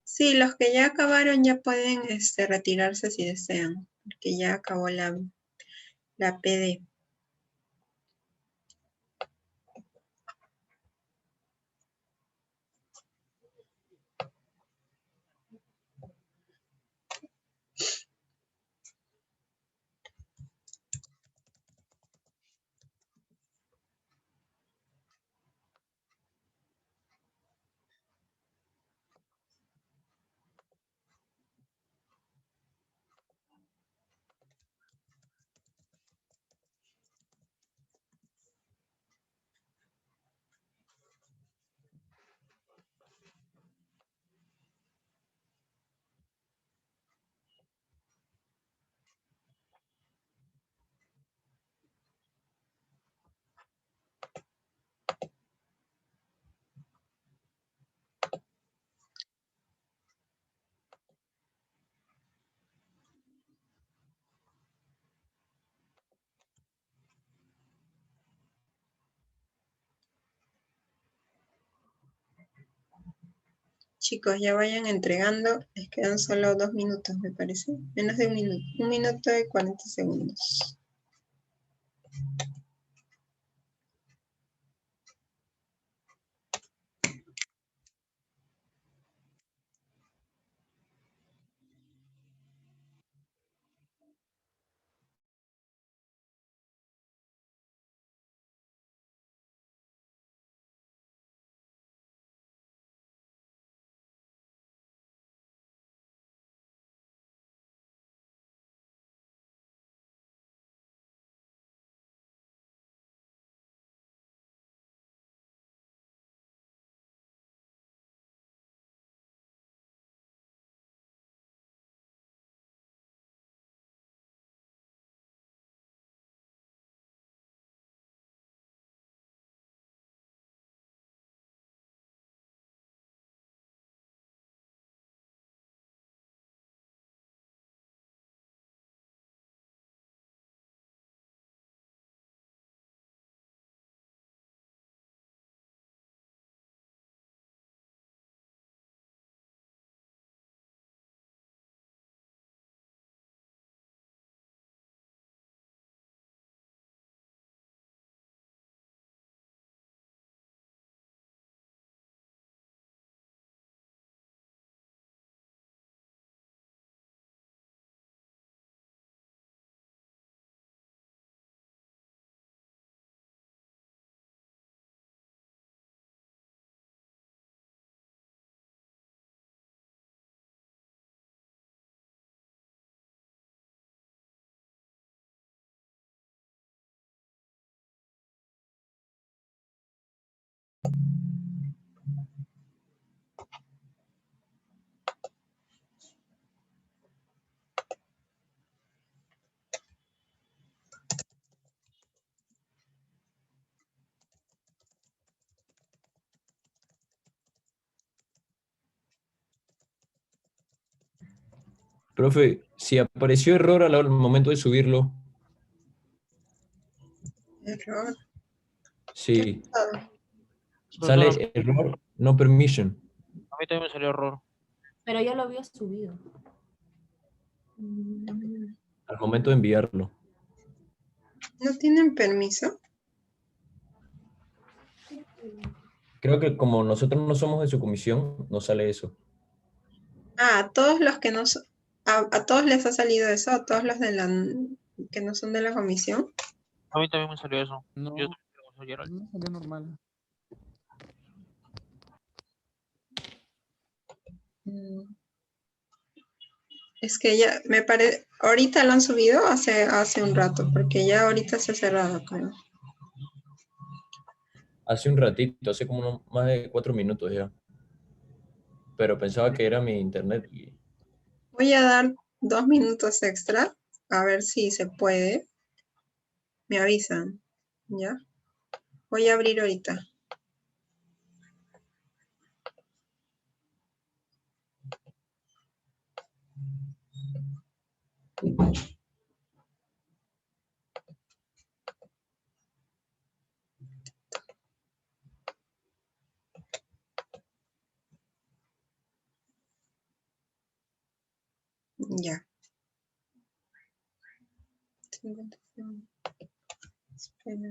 Sí, los que ya acabaron ya pueden retirarse si desean, porque ya acabó la PD. Chicos, ya vayan entregando. Les quedan solo 2 minutos, me parece. Menos de 1 minuto. 1 minuto y 40 segundos. Profe, si apareció error al momento de subirlo, Error. ¿Qué ha sí, pasado? Profesor, sale error, no permission. a mí también me salió error. Pero ya lo había subido. Al momento de enviarlo. ¿No tienen permiso? Creo que como nosotros no somos de su comisión, no sale eso. Ah, a todos los que no son, a todos les ha salido eso, a todos los que no son de la comisión. A mí también me salió eso. No, Yo también tengo eso, Gerald. no salió normal. Mm. Es que ya me parece, ahorita lo han subido hace un rato, porque ya ahorita se ha cerrado, creo. Hace un ratito, hace como más de 4 minutos ya. Pero pensaba que era mi internet. Voy a dar 2 minutos extra, a ver si se puede. Me avisan, ¿ya? Voy a abrir ahorita. Ya. 57. Espera.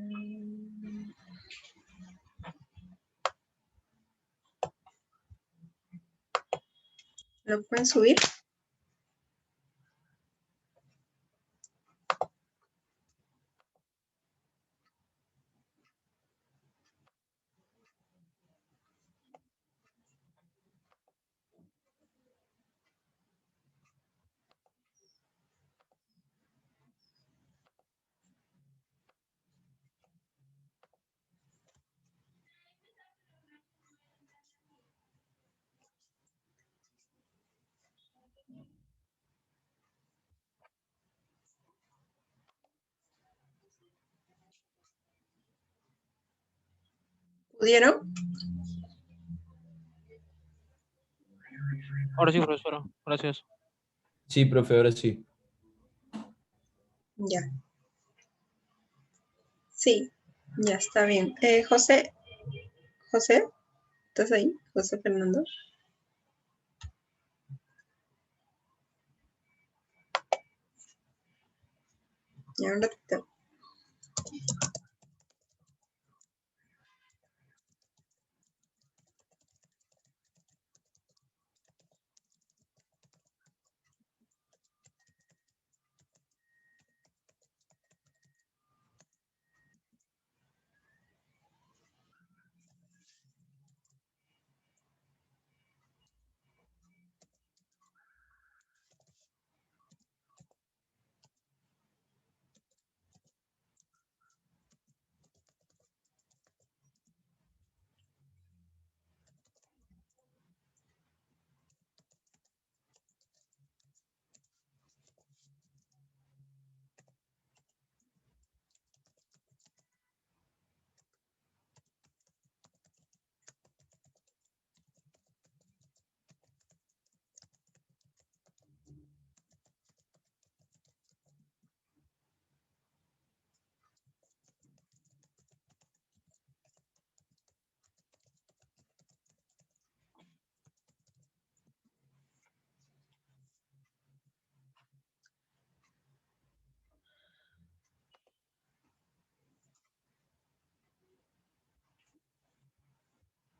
¿Lo pueden subir? ¿Pudieron? Ahora sí, profesora. Gracias. Sí, profe, ahora sí. Ya. Sí, ya está bien. José, ¿estás ahí? José Fernando. Ya un ratito.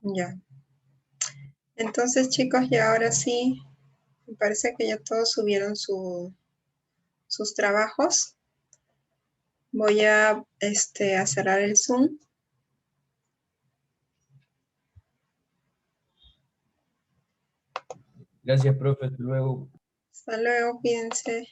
Ya. Entonces, chicos, ya ahora sí, me parece que ya todos subieron sus trabajos. Voy a cerrar el Zoom. Gracias, profe. Hasta luego. Hasta luego, cuídense.